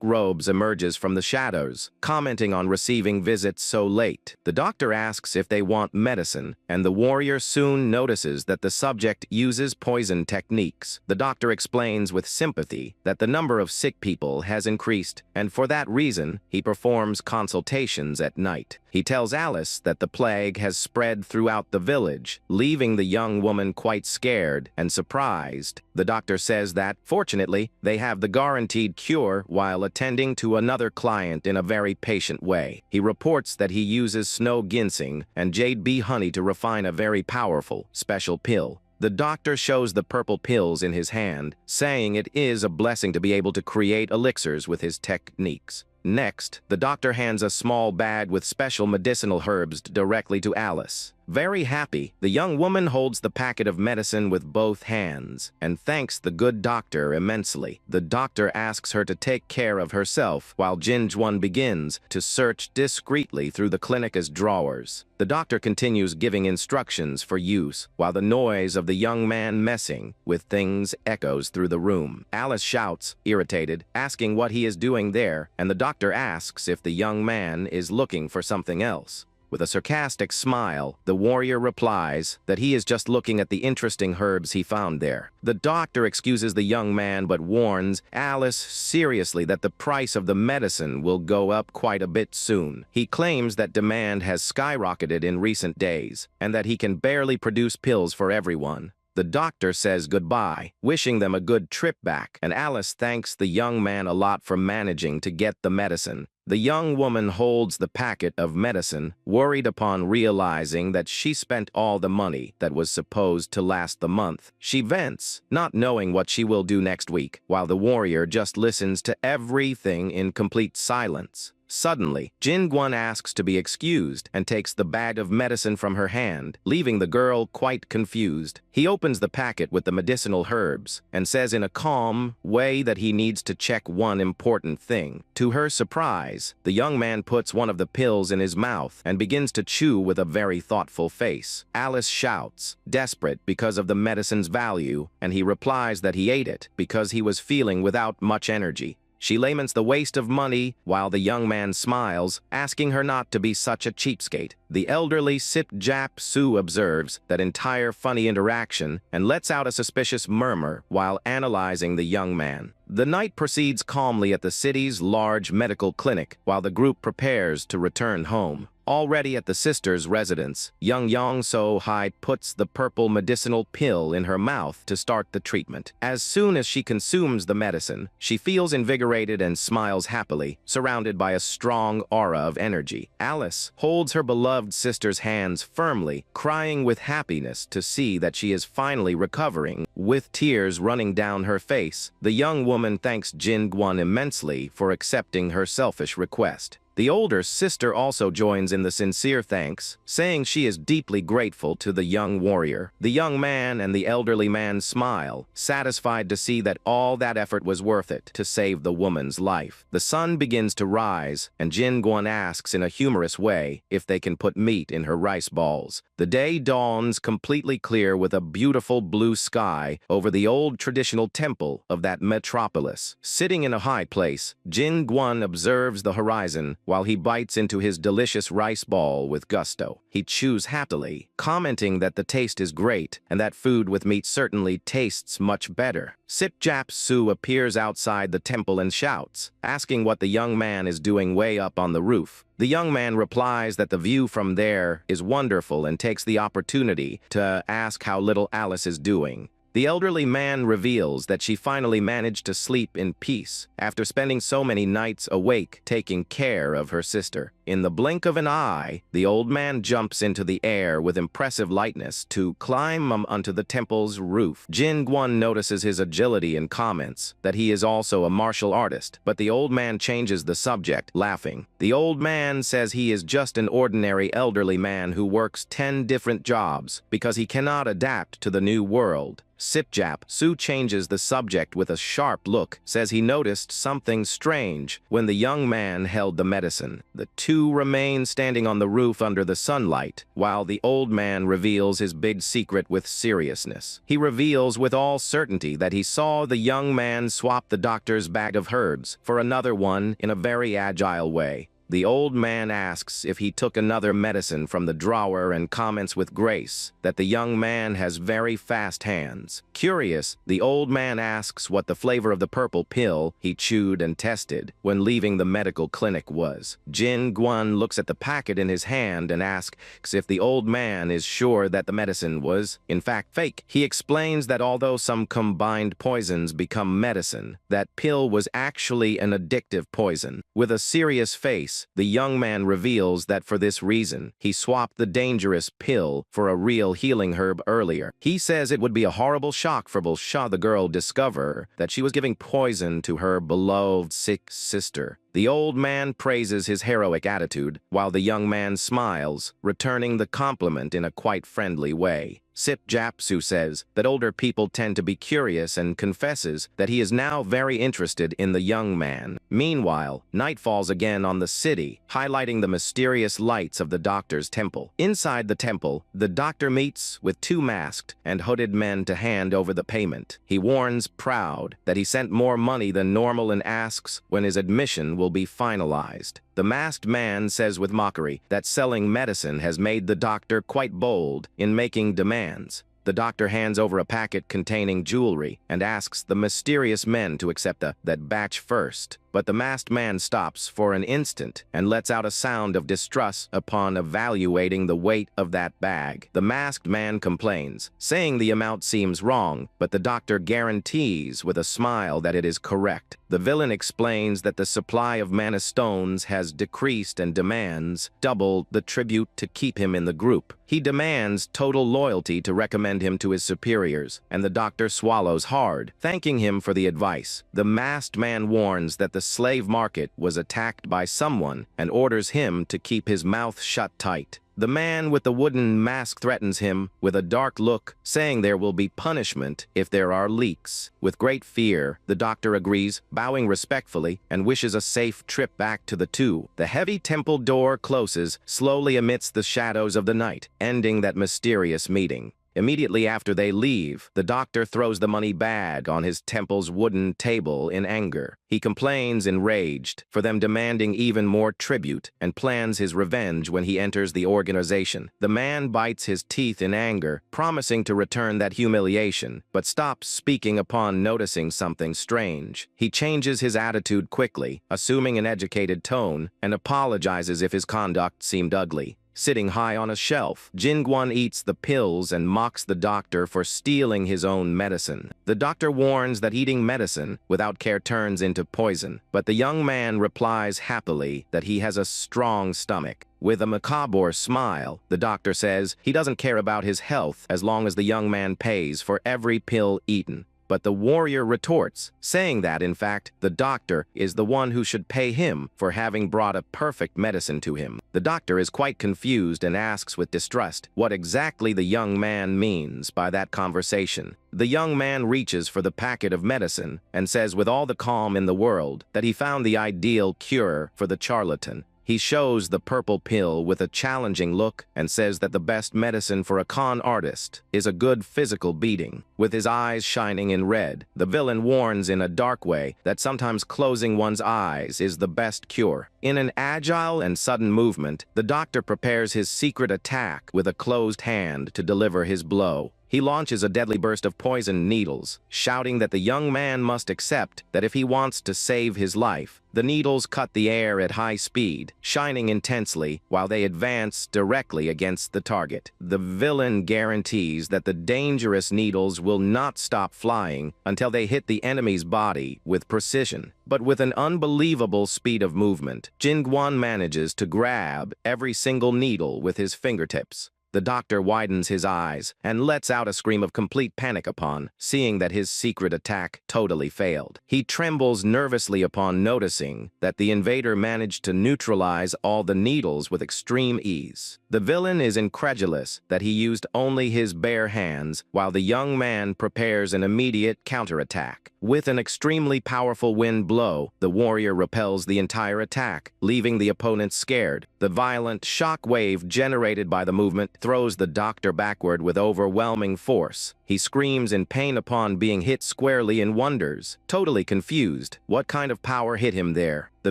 robes emerges from the shadows, commenting on receiving visits so late. The doctor asks if they want medicine, and the warrior soon notices that the subject uses poison techniques. The doctor explains with sympathy that the number of sick people has increased, and for that reason, he performs consultations at night. He tells Alice that the plague has spread throughout the village, leaving the young woman quite scared and surprised. The doctor says that, fortunately, they have the guaranteed cure while attending to another client in a very patient way. He reports that he uses snow ginseng and jade bee honey to refine a very powerful, special pill. The doctor shows the purple pills in his hand, saying it is a blessing to be able to create elixirs with his techniques. Next, the doctor hands a small bag with special medicinal herbs directly to Alice. Very happy, the young woman holds the packet of medicine with both hands and thanks the good doctor immensely. The doctor asks her to take care of herself while Jin-Jwan begins to search discreetly through the clinic's drawers. The doctor continues giving instructions for use while the noise of the young man messing with things echoes through the room. Alice shouts, irritated, asking what he is doing there, and the doctor asks if the young man is looking for something else. With a sarcastic smile, the warrior replies that he is just looking at the interesting herbs he found there. The doctor excuses the young man but warns Alice seriously that the price of the medicine will go up quite a bit soon. He claims that demand has skyrocketed in recent days and that he can barely produce pills for everyone. The doctor says goodbye, wishing them a good trip back, and Alice thanks the young man a lot for managing to get the medicine. The young woman holds the packet of medicine, worried upon realizing that she spent all the money that was supposed to last the month. She vents, not knowing what she will do next week, while the warrior just listens to everything in complete silence. Suddenly, Jin-Gwan asks to be excused and takes the bag of medicine from her hand, leaving the girl quite confused. He opens the packet with the medicinal herbs and says in a calm way that he needs to check one important thing. To her surprise, the young man puts one of the pills in his mouth and begins to chew with a very thoughtful face. Alice shouts, desperate because of the medicine's value, and he replies that he ate it because he was feeling without much energy. She laments the waste of money while the young man smiles, asking her not to be such a cheapskate. The elderly Sip-Jap-Su observes that entire funny interaction and lets out a suspicious murmur while analyzing the young man. The night proceeds calmly at the city's large medical clinic while the group prepares to return home. Already at the sister's residence, young Yang So-hai puts the purple medicinal pill in her mouth to start the treatment. As soon as she consumes the medicine, she feels invigorated and smiles happily, surrounded by a strong aura of energy. Alice holds her beloved sister's hands firmly, crying with happiness to see that she is finally recovering. With tears running down her face, the young woman thanks Jin-Gwan immensely for accepting her selfish request. The older sister also joins in the sincere thanks, saying she is deeply grateful to the young warrior. The young man and the elderly man smile, satisfied to see that all that effort was worth it to save the woman's life. The sun begins to rise, and Jin-Gwan asks in a humorous way if they can put meat in her rice balls. The day dawns completely clear with a beautiful blue sky over the old traditional temple of that metropolis. Sitting in a high place, Jin-Gwan observes the horizon while he bites into his delicious rice ball with gusto. He chews happily, commenting that the taste is great and that food with meat certainly tastes much better. Sip-Jap-Su appears outside the temple and shouts, asking what the young man is doing way up on the roof. The young man replies that the view from there is wonderful and takes the opportunity to ask how little Alice is doing. The elderly man reveals that she finally managed to sleep in peace after spending so many nights awake taking care of her sister. In the blink of an eye, the old man jumps into the air with impressive lightness to climb onto the temple's roof. Jin-Gwan notices his agility and comments that he is also a martial artist, but the old man changes the subject, laughing. The old man says he is just an ordinary elderly man who works 10 different jobs because he cannot adapt to the new world. Sip-Jap-Su changes the subject with a sharp look, says he noticed something strange when the young man held the medicine. The two remain standing on the roof under the sunlight, while the old man reveals his big secret with seriousness. He reveals with all certainty that he saw the young man swap the doctor's bag of herbs for another one in a very agile way. The old man asks if he took another medicine from the drawer and comments with grace that the young man has very fast hands. Curious, the old man asks what the flavor of the purple pill he chewed and tested when leaving the medical clinic was. Jin-Gwan looks at the packet in his hand and asks if the old man is sure that the medicine was, in fact, fake. He explains that although some combined poisons become medicine, that pill was actually an addictive poison. With a serious face, this, the young man reveals that for this reason, he swapped the dangerous pill for a real healing herb earlier. He says it would be a horrible shock for the girl discover that she was giving poison to her beloved sick sister. The old man praises his heroic attitude, while the young man smiles, returning the compliment in a quite friendly way. Sip Japsu says that older people tend to be curious and confesses that he is now very interested in the young man. Meanwhile, night falls again on the city, highlighting the mysterious lights of the doctor's temple. Inside the temple, the doctor meets with two masked and hooded men to hand over the payment. He warns, proud, that he sent more money than normal and asks when his admission will be finalized. The masked man says with mockery that selling medicine has made the doctor quite bold in making demands. The doctor hands over a packet containing jewelry and asks the mysterious men to accept that batch first. But the masked man stops for an instant and lets out a sound of distrust upon evaluating the weight of that bag. The masked man complains, saying the amount seems wrong, but the doctor guarantees with a smile that it is correct. The villain explains that the supply of mana stones has decreased and demands double the tribute to keep him in the group. He demands total loyalty to recommend him to his superiors, and the doctor swallows hard, thanking him for the advice. The masked man warns that the slave market was attacked by someone and orders him to keep his mouth shut tight. The man with the wooden mask threatens him with a dark look, saying there will be punishment if there are leaks. With great fear, the doctor agrees, bowing respectfully, and wishes a safe trip back to the two. The heavy temple door closes slowly amidst the shadows of the night, ending that mysterious meeting. Immediately after they leave, the doctor throws the money bag on his temple's wooden table in anger. He complains, enraged, for them demanding even more tribute, and plans his revenge when he enters the organization. The man bites his teeth in anger, promising to return that humiliation, but stops speaking upon noticing something strange. He changes his attitude quickly, assuming an educated tone, and apologizes if his conduct seemed ugly. Sitting high on a shelf, Jingguan eats the pills and mocks the doctor for stealing his own medicine. The doctor warns that eating medicine without care turns into poison, but the young man replies happily that he has a strong stomach. With a macabre smile, the doctor says he doesn't care about his health as long as the young man pays for every pill eaten. But the warrior retorts, saying that, in fact, the doctor is the one who should pay him for having brought a perfect medicine to him. The doctor is quite confused and asks with distrust what exactly the young man means by that conversation. The young man reaches for the packet of medicine and says with all the calm in the world that he found the ideal cure for the charlatan. He shows the purple pill with a challenging look and says that the best medicine for a con artist is a good physical beating. With his eyes shining in red, the villain warns in a dark way that sometimes closing one's eyes is the best cure. In an agile and sudden movement, the doctor prepares his secret attack with a closed hand to deliver his blow. He launches a deadly burst of poison needles, shouting that the young man must accept that if he wants to save his life. The needles cut the air at high speed, shining intensely while they advance directly against the target. The villain guarantees that the dangerous needles will not stop flying until they hit the enemy's body with precision. But with an unbelievable speed of movement, Jingguan manages to grab every single needle with his fingertips. The doctor widens his eyes and lets out a scream of complete panic upon seeing that his secret attack totally failed. He trembles nervously upon noticing that the invader managed to neutralize all the needles with extreme ease. The villain is incredulous that he used only his bare hands, while the young man prepares an immediate counterattack. With an extremely powerful wind blow, the warrior repels the entire attack, leaving the opponent scared. The violent shock wave generated by the movement throws the doctor backward with overwhelming force. He screams in pain upon being hit squarely and wonders, totally confused, what kind of power hit him there. The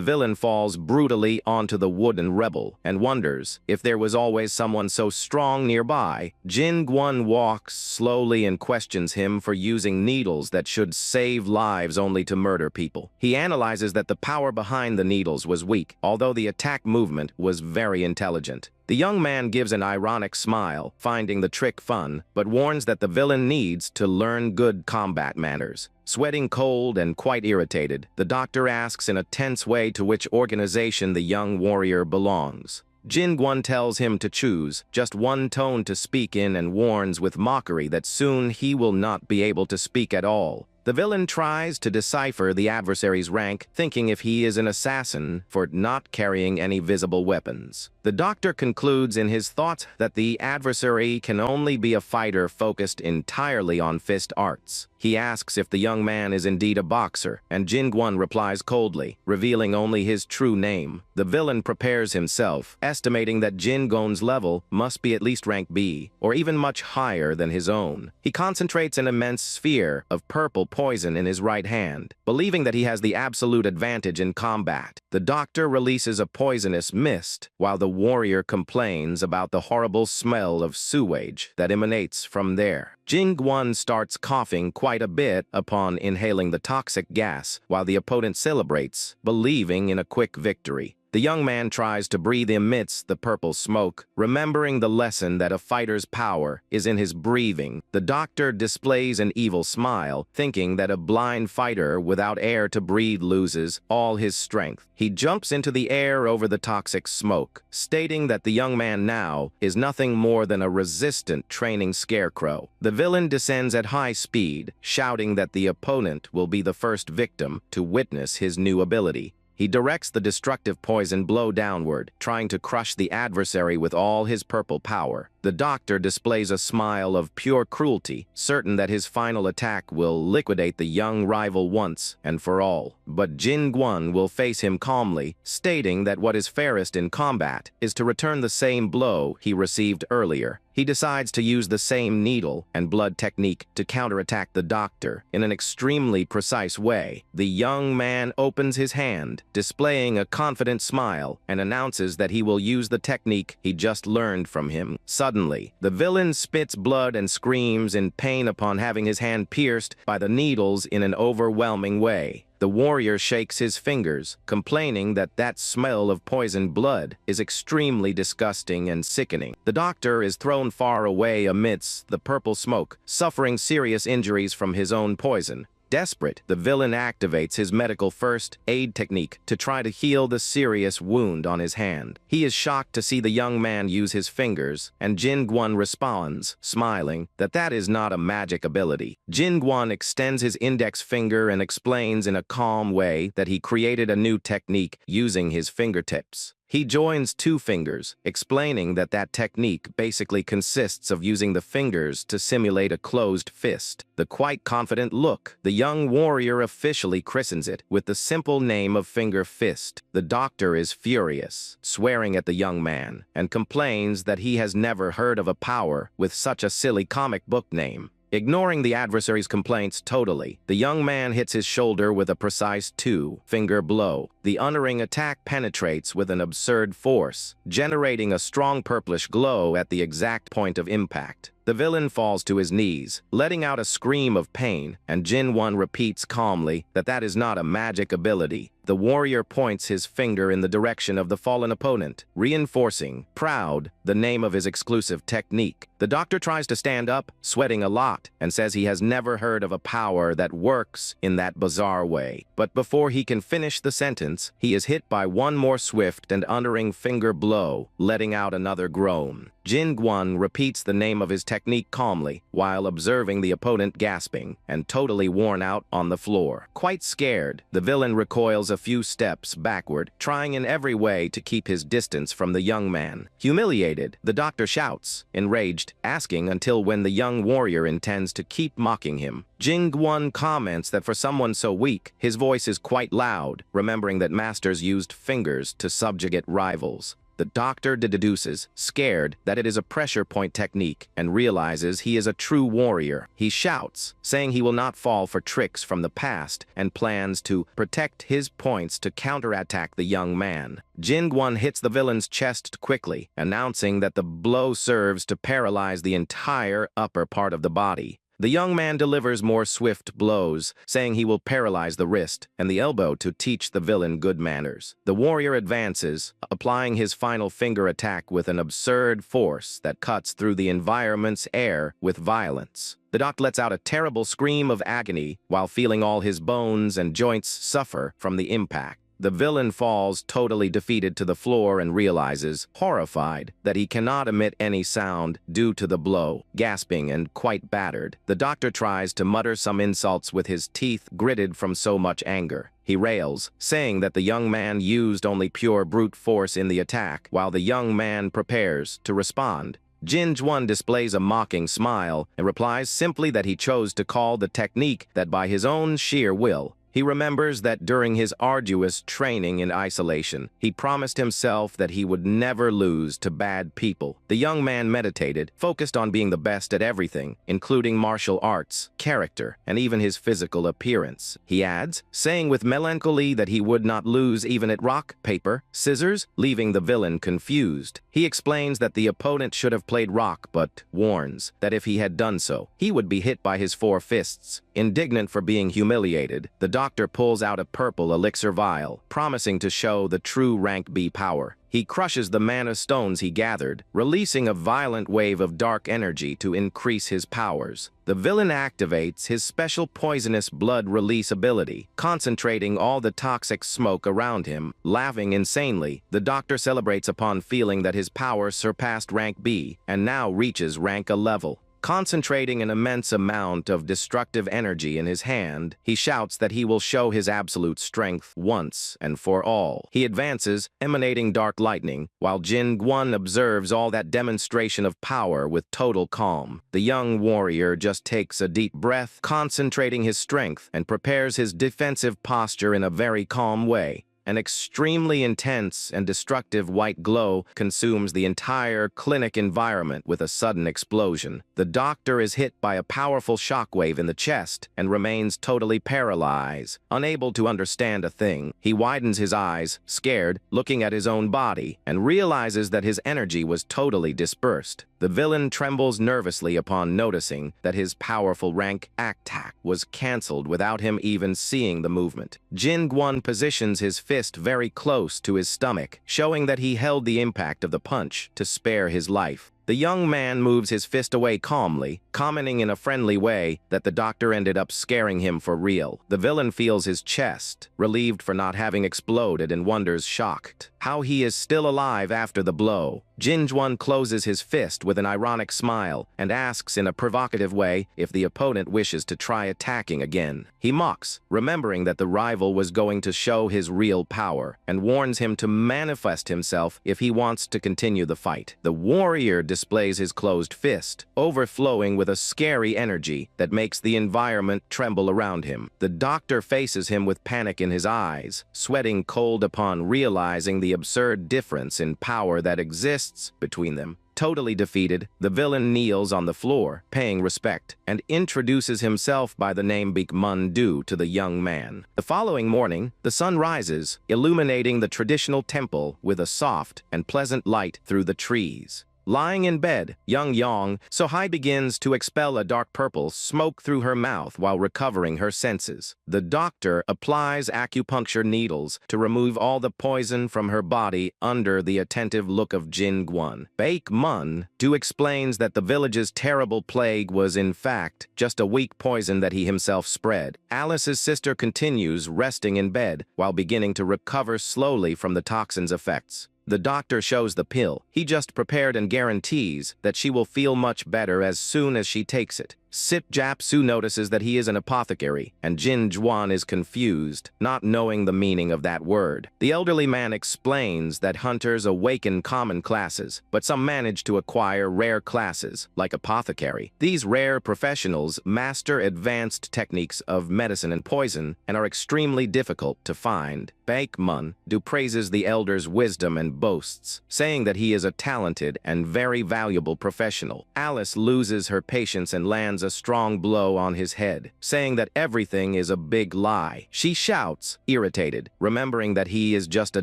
villain falls brutally onto the wooden rebel and wonders if there was always someone so strong nearby. Jingguan walks slowly and questions him for using needles that should save lives only to murder people. He analyzes that the power behind the needles was weak, although the attack movement was very intelligent. The young man gives an ironic smile, finding the trick fun, but warns that the villain needs to learn good combat manners. Sweating cold and quite irritated, the doctor asks in a tense way to which organization the young warrior belongs. Jin-gwon tells him to choose just one tone to speak in and warns with mockery that soon he will not be able to speak at all. The villain tries to decipher the adversary's rank, thinking if he is an assassin for not carrying any visible weapons. The doctor concludes in his thoughts that the adversary can only be a fighter focused entirely on fist arts. He asks if the young man is indeed a boxer, and Jin-gwon replies coldly, revealing only his true name. The villain prepares himself, estimating that Jin-gwon's level must be at least rank B, or even much higher than his own. He concentrates an immense sphere of purple poison in his right hand, believing that he has the absolute advantage in combat. The doctor releases a poisonous mist, while the warrior complains about the horrible smell of sewage that emanates from there. Jin-gwon starts coughing quite a bit upon inhaling the toxic gas, while the opponent celebrates, believing in a quick victory. The young man tries to breathe amidst the purple smoke, remembering the lesson that a fighter's power is in his breathing. The doctor displays an evil smile, thinking that a blind fighter without air to breathe loses all his strength. He jumps into the air over the toxic smoke, stating that the young man now is nothing more than a resistant training scarecrow. The villain descends at high speed, shouting that the opponent will be the first victim to witness his new ability. He directs the destructive poison blow downward, trying to crush the adversary with all his purple power. The doctor displays a smile of pure cruelty, certain that his final attack will liquidate the young rival once and for all. But Jin-gwon will face him calmly, stating that what is fairest in combat is to return the same blow he received earlier. He decides to use the same needle and blood technique to counterattack the doctor in an extremely precise way. The young man opens his hand, displaying a confident smile, and announces that he will use the technique he just learned from him. Suddenly, the villain spits blood and screams in pain upon having his hand pierced by the needles in an overwhelming way. The warrior shakes his fingers, complaining that that smell of poisoned blood is extremely disgusting and sickening. The doctor is thrown far away amidst the purple smoke, suffering serious injuries from his own poison. Desperate, the villain activates his medical first aid technique to try to heal the serious wound on his hand. He is shocked to see the young man use his fingers, and Jin-gwon responds, smiling, that that is not a magic ability. Jin-gwon extends his index finger and explains in a calm way that he created a new technique using his fingertips. He joins two fingers, explaining that that technique basically consists of using the fingers to simulate a closed fist. The quite confident look, the young warrior officially christens it with the simple name of finger fist. The doctor is furious, swearing at the young man, and complains that he has never heard of a power with such a silly comic book name. Ignoring the adversary's complaints totally, the young man hits his shoulder with a precise two-finger blow. The unerring attack penetrates with an absurd force, generating a strong purplish glow at the exact point of impact. The villain falls to his knees, letting out a scream of pain, and Jin-won repeats calmly that that is not a magic ability. The warrior points his finger in the direction of the fallen opponent, reinforcing, proud, the name of his exclusive technique. The doctor tries to stand up, sweating a lot, and says he has never heard of a power that works in that bizarre way. But before he can finish the sentence, he is hit by one more swift and unerring finger blow, letting out another groan. Jin-gwon repeats the name of his technique calmly, while observing the opponent gasping and totally worn out on the floor. Quite scared, the villain recoils a few steps backward, trying in every way to keep his distance from the young man. Humiliated, the doctor shouts, enraged, asking until when the young warrior intends to keep mocking him. Jin-gwon comments that for someone so weak, his voice is quite loud, remembering that masters used fingers to subjugate rivals. The doctor deduces, scared, that it is a pressure point technique and realizes he is a true warrior. He shouts, saying he will not fall for tricks from the past and plans to protect his points to counterattack the young man. Jin-gwon hits the villain's chest quickly, announcing that the blow serves to paralyze the entire upper part of the body. The young man delivers more swift blows, saying he will paralyze the wrist and the elbow to teach the villain good manners. The warrior advances, applying his final finger attack with an absurd force that cuts through the environment's air with violence. The doc lets out a terrible scream of agony while feeling all his bones and joints suffer from the impact. The villain falls totally defeated to the floor and realizes, horrified, that he cannot emit any sound due to the blow. Gasping and quite battered, the doctor tries to mutter some insults with his teeth gritted from so much anger. He rails, saying that the young man used only pure brute force in the attack, while the young man prepares to respond. Jin-Jwan displays a mocking smile and replies simply that he chose to call the technique that by his own sheer will. He remembers that during his arduous training in isolation, he promised himself that he would never lose to bad people. The young man meditated, focused on being the best at everything, including martial arts, character, and even his physical appearance. He adds, saying with melancholy that he would not lose even at rock, paper, scissors, leaving the villain confused. He explains that the opponent should have played rock, but warns that if he had done so, he would be hit by his 4 fists. Indignant for being humiliated, the doctor pulls out a purple elixir vial, promising to show the true rank B power. He crushes the mana stones he gathered, releasing a violent wave of dark energy to increase his powers. The villain activates his special poisonous blood release ability, concentrating all the toxic smoke around him. Laughing insanely, the doctor celebrates upon feeling that his power surpassed rank B and now reaches rank A level. Concentrating an immense amount of destructive energy in his hand, he shouts that he will show his absolute strength once and for all. He advances, emanating dark lightning, while Jin-Gwan observes all that demonstration of power with total calm. The young warrior just takes a deep breath, concentrating his strength, and prepares his defensive posture in a very calm way. An extremely intense and destructive white glow consumes the entire clinic environment with a sudden explosion. The doctor is hit by a powerful shockwave in the chest and remains totally paralyzed, unable to understand a thing. He widens his eyes, scared, looking at his own body, and realizes that his energy was totally dispersed. The villain trembles nervously upon noticing that his powerful rank attack was cancelled without him even seeing the movement. Jin-Gwan positions his fist very close to his stomach, showing that he held the impact of the punch to spare his life. The young man moves his fist away calmly, commenting in a friendly way that the doctor ended up scaring him for real. The villain feels his chest, relieved for not having exploded, and wonders, shocked, how he is still alive after the blow. Jin-Jwan closes his fist with an ironic smile and asks in a provocative way if the opponent wishes to try attacking again. He mocks, remembering that the rival was going to show his real power, and warns him to manifest himself if he wants to continue the fight. The warrior displays his closed fist, overflowing with a scary energy that makes the environment tremble around him. The doctor faces him with panic in his eyes, sweating cold upon realizing the absurd difference in power that exists between them. Totally defeated, the villain kneels on the floor, paying respect, and introduces himself by the name Baekmun-do to the young man. The following morning, the sun rises, illuminating the traditional temple with a soft and pleasant light through the trees. Lying in bed, young Yong So-hai begins to expel a dark purple smoke through her mouth while recovering her senses. The doctor applies acupuncture needles to remove all the poison from her body under the attentive look of Jin-Gwan. Baekmun-do explains that the village's terrible plague was in fact just a weak poison that he himself spread. Alice's sister continues resting in bed while beginning to recover slowly from the toxin's effects. The doctor shows the pill he just prepared and guarantees that she will feel much better as soon as she takes it. Sip Japsu notices that he is an apothecary, and Jin-Jwan is confused, not knowing the meaning of that word. The elderly man explains that hunters awaken common classes, but some manage to acquire rare classes, like apothecary. These rare professionals master advanced techniques of medicine and poison and are extremely difficult to find. Baekmun-do praises the elder's wisdom and boasts, saying that he is a talented and very valuable professional. Alice loses her patience and lands lands a strong blow on his head, saying that everything is a big lie. She shouts, irritated, remembering that he is just a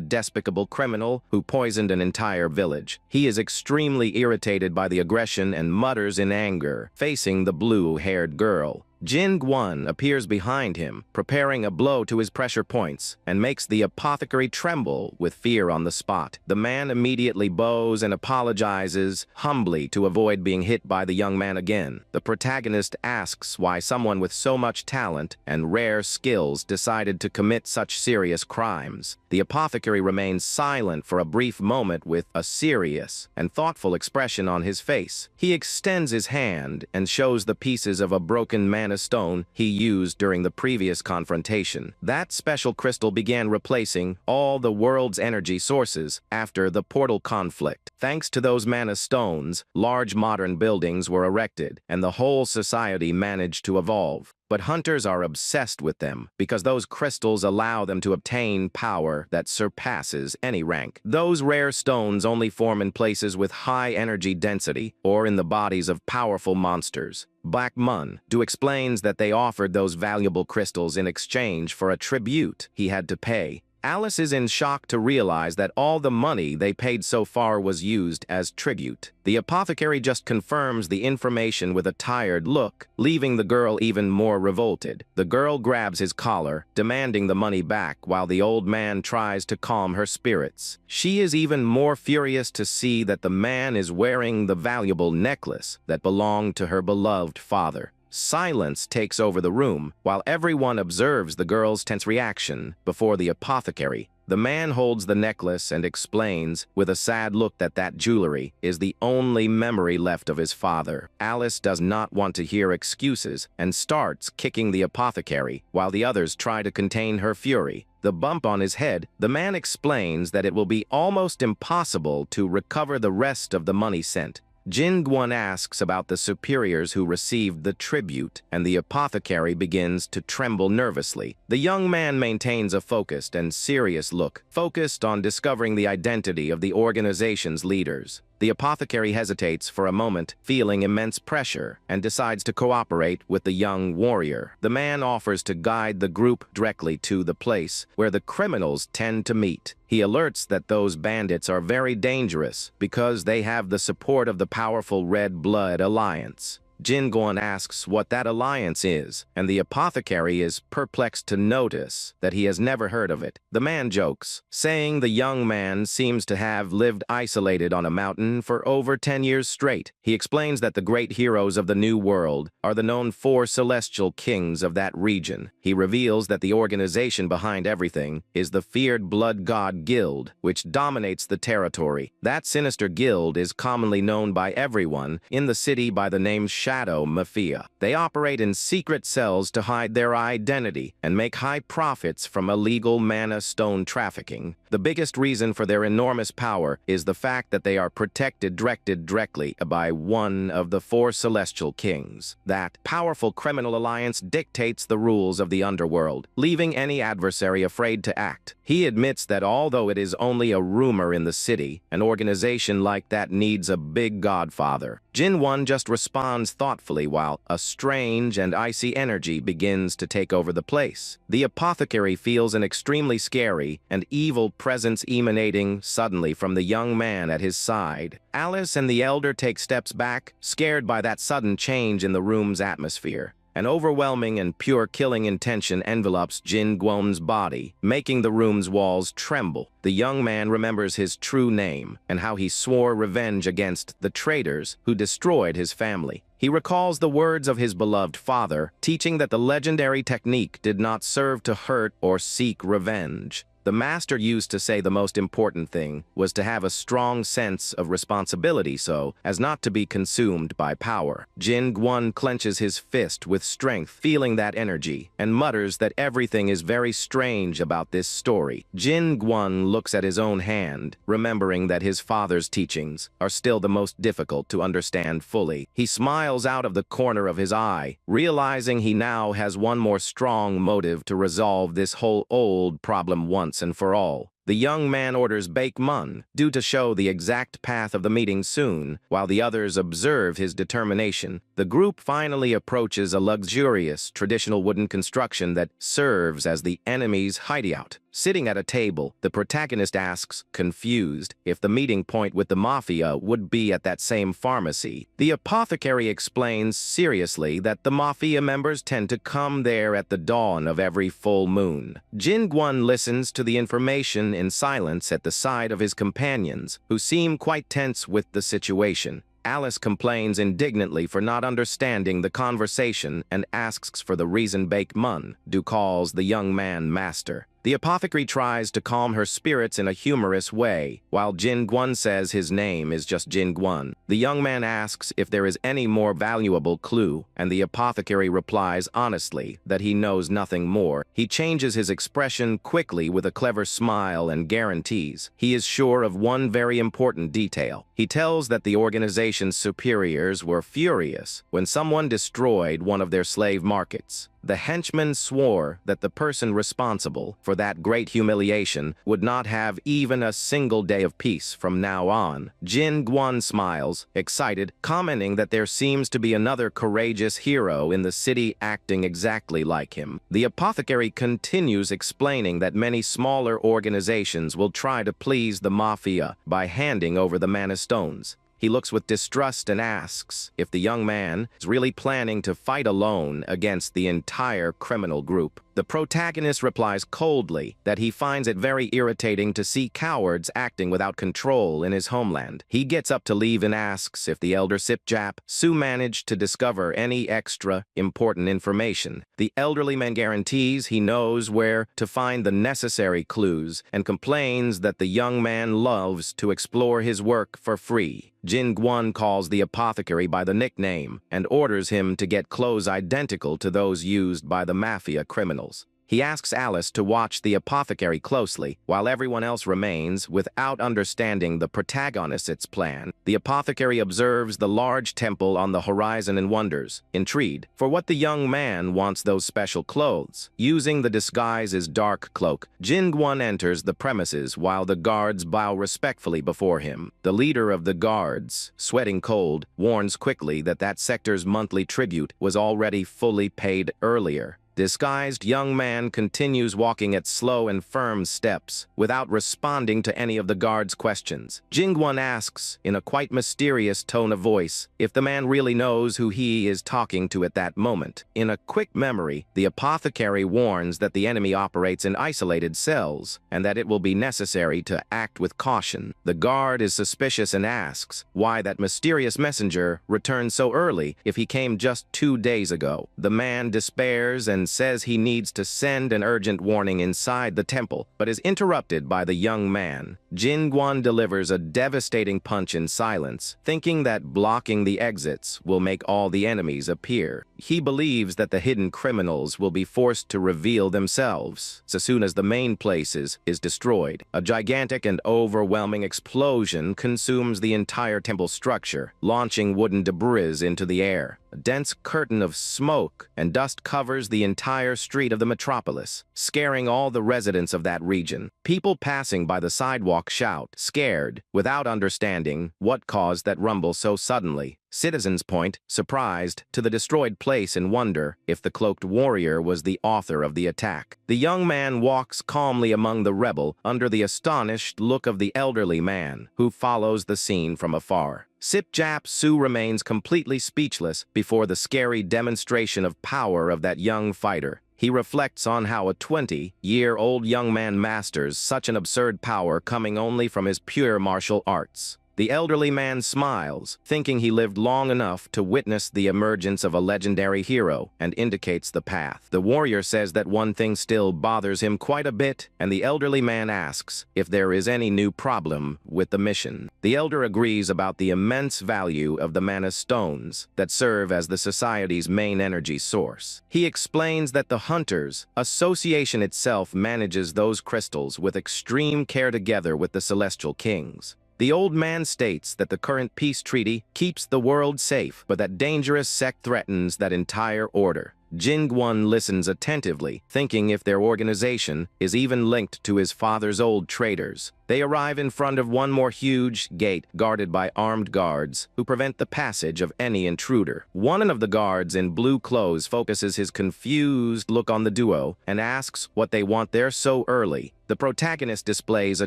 despicable criminal who poisoned an entire village. He is extremely irritated by the aggression and mutters in anger, facing the blue-haired girl. Jin Gwon appears behind him, preparing a blow to his pressure points, and makes the apothecary tremble with fear on the spot. The man immediately bows and apologizes humbly to avoid being hit by the young man again. The protagonist asks why someone with so much talent and rare skills decided to commit such serious crimes. The apothecary remains silent for a brief moment with a serious and thoughtful expression on his face. He extends his hand and shows the pieces of a broken mana stone he used during the previous confrontation. That special crystal began replacing all the world's energy sources after the portal conflict. Thanks to those mana stones, large modern buildings were erected, and the whole society managed to evolve. But hunters are obsessed with them because those crystals allow them to obtain power that surpasses any rank. Those rare stones only form in places with high energy density or in the bodies of powerful monsters. Black Mun explains that they offered those valuable crystals in exchange for a tribute he had to pay. Alice is in shock to realize that all the money they paid so far was used as tribute. The apothecary just confirms the information with a tired look, leaving the girl even more revolted. The girl grabs his collar, demanding the money back while the old man tries to calm her spirits. She is even more furious to see that the man is wearing the valuable necklace that belonged to her beloved father. Silence takes over the room, while everyone observes the girl's tense reaction before the apothecary. The man holds the necklace and explains, with a sad look, that jewelry is the only memory left of his father. Alice does not want to hear excuses and starts kicking the apothecary, while the others try to contain her fury. The bump on his head, the man explains that it will be almost impossible to recover the rest of the money sent. Jin Gwon asks about the superiors who received the tribute, and the apothecary begins to tremble nervously. The young man maintains a focused and serious look, focused on discovering the identity of the organization's leaders. The apothecary hesitates for a moment, feeling immense pressure, and decides to cooperate with the young warrior. The man offers to guide the group directly to the place where the criminals tend to meet. He alerts that those bandits are very dangerous because they have the support of the powerful Red Blood Alliance. Jin Gwon asks what that alliance is, and the apothecary is perplexed to notice that he has never heard of it. The man jokes, saying the young man seems to have lived isolated on a mountain for over 10 years straight. He explains that the great heroes of the New World are the known 4 celestial kings of that region. He reveals that the organization behind everything is the feared Blood God Guild, which dominates the territory. That sinister guild is commonly known by everyone in the city by the name Shadow Mafia. They operate in secret cells to hide their identity and make high profits from illegal mana stone trafficking. The biggest reason for their enormous power is the fact that they are protected directly by one of the 4 celestial kings. That powerful criminal alliance dictates the rules of the underworld, leaving any adversary afraid to act. He admits that although it is only a rumor in the city, an organization like that needs a big godfather. Jin Won just responds thoughtfully while a strange and icy energy begins to take over the place. The apothecary feels an extremely scary and evil presence emanating suddenly from the young man at his side. Alice and the elder take steps back, scared by that sudden change in the room's atmosphere. An overwhelming and pure killing intention envelops Jin Gwon's body, making the room's walls tremble. The young man remembers his true name and how he swore revenge against the traitors who destroyed his family. He recalls the words of his beloved father, teaching that the legendary technique did not serve to hurt or seek revenge. The master used to say the most important thing was to have a strong sense of responsibility so as not to be consumed by power. Jin Gwon clenches his fist with strength, feeling that energy, and mutters that everything is very strange about this story. Jin Gwon looks at his own hand, remembering that his father's teachings are still the most difficult to understand fully. He smiles out of the corner of his eye, realizing he now has one more strong motive to resolve this whole old problem once and for all. The young man orders Baekmun, due to show the exact path of the meeting soon, while the others observe his determination. The group finally approaches a luxurious, traditional wooden construction that serves as the enemy's hideout. Sitting at a table, the protagonist asks, confused, if the meeting point with the mafia would be at that same pharmacy. The apothecary explains seriously that the mafia members tend to come there at the dawn of every full moon. Jin-gwon listens to the information in silence at the side of his companions, who seem quite tense with the situation. Alice complains indignantly for not understanding the conversation and asks for the reason Baekmun, do calls the young man master. The apothecary tries to calm her spirits in a humorous way, while Jin-gwon says his name is just Jin-gwon. The young man asks if there is any more valuable clue, and the apothecary replies honestly that he knows nothing more. He changes his expression quickly with a clever smile and guarantees he is sure of one very important detail. He tells that the organization's superiors were furious when someone destroyed one of their slave markets. The henchman swore that the person responsible for that great humiliation would not have even a single day of peace from now on. Jin-gwon smiles, excited, commenting that there seems to be another courageous hero in the city acting exactly like him. The apothecary continues explaining that many smaller organizations will try to please the mafia by handing over the mana stones. He looks with distrust and asks if the young man is really planning to fight alone against the entire criminal group. The protagonist replies coldly that he finds it very irritating to see cowards acting without control in his homeland. He gets up to leave and asks if the elder Sipjap Su managed to discover any extra important information. The elderly man guarantees he knows where to find the necessary clues and complains that the young man loves to explore his work for free. Jin-gwon calls the apothecary by the nickname and orders him to get clothes identical to those used by the mafia criminals. He asks Alice to watch the apothecary closely, while everyone else remains without understanding the protagonist's plan. The apothecary observes the large temple on the horizon and wonders, intrigued, for what the young man wants those special clothes. Using the disguise's dark cloak, Jin-gwon enters the premises while the guards bow respectfully before him. The leader of the guards, sweating cold, warns quickly that that sector's monthly tribute was already fully paid earlier. Disguised young man continues walking at slow and firm steps, without responding to any of the guards' questions. Jin-gwon asks, in a quite mysterious tone of voice, if the man really knows who he is talking to at that moment. In a quick memory, the apothecary warns that the enemy operates in isolated cells, and that it will be necessary to act with caution. The guard is suspicious and asks why that mysterious messenger returned so early if he came just 2 days ago. The man despairs and says he needs to send an urgent warning inside the temple, but is interrupted by the young man. Jin-gwon delivers a devastating punch in silence, thinking that blocking the exits will make all the enemies appear. He believes that the hidden criminals will be forced to reveal themselves as soon as the main place is destroyed. A gigantic and overwhelming explosion consumes the entire temple structure, launching wooden debris into the air. A dense curtain of smoke and dust covers the entire street of the metropolis, scaring all the residents of that region. People passing by the sidewalk shout, scared, without understanding what caused that rumble so suddenly. Citizens point, surprised, to the destroyed place and wonder if the cloaked warrior was the author of the attack. The young man walks calmly among the rebel under the astonished look of the elderly man, who follows the scene from afar. Sipjap Su remains completely speechless before the scary demonstration of power of that young fighter. He reflects on how a 20-year-old young man masters such an absurd power coming only from his pure martial arts. The elderly man smiles, thinking he lived long enough to witness the emergence of a legendary hero, and indicates the path. The warrior says that one thing still bothers him quite a bit, and the elderly man asks if there is any new problem with the mission. The elder agrees about the immense value of the mana stones that serve as the society's main energy source. He explains that the Hunters Association itself manages those crystals with extreme care together with the Celestial Kings. The old man states that the current peace treaty keeps the world safe, but that dangerous sect threatens that entire order. Jin-gwon listens attentively, thinking if their organization is even linked to his father's old traders. They arrive in front of one more huge gate guarded by armed guards who prevent the passage of any intruder. One of the guards in blue clothes focuses his confused look on the duo and asks what they want there so early. The protagonist displays a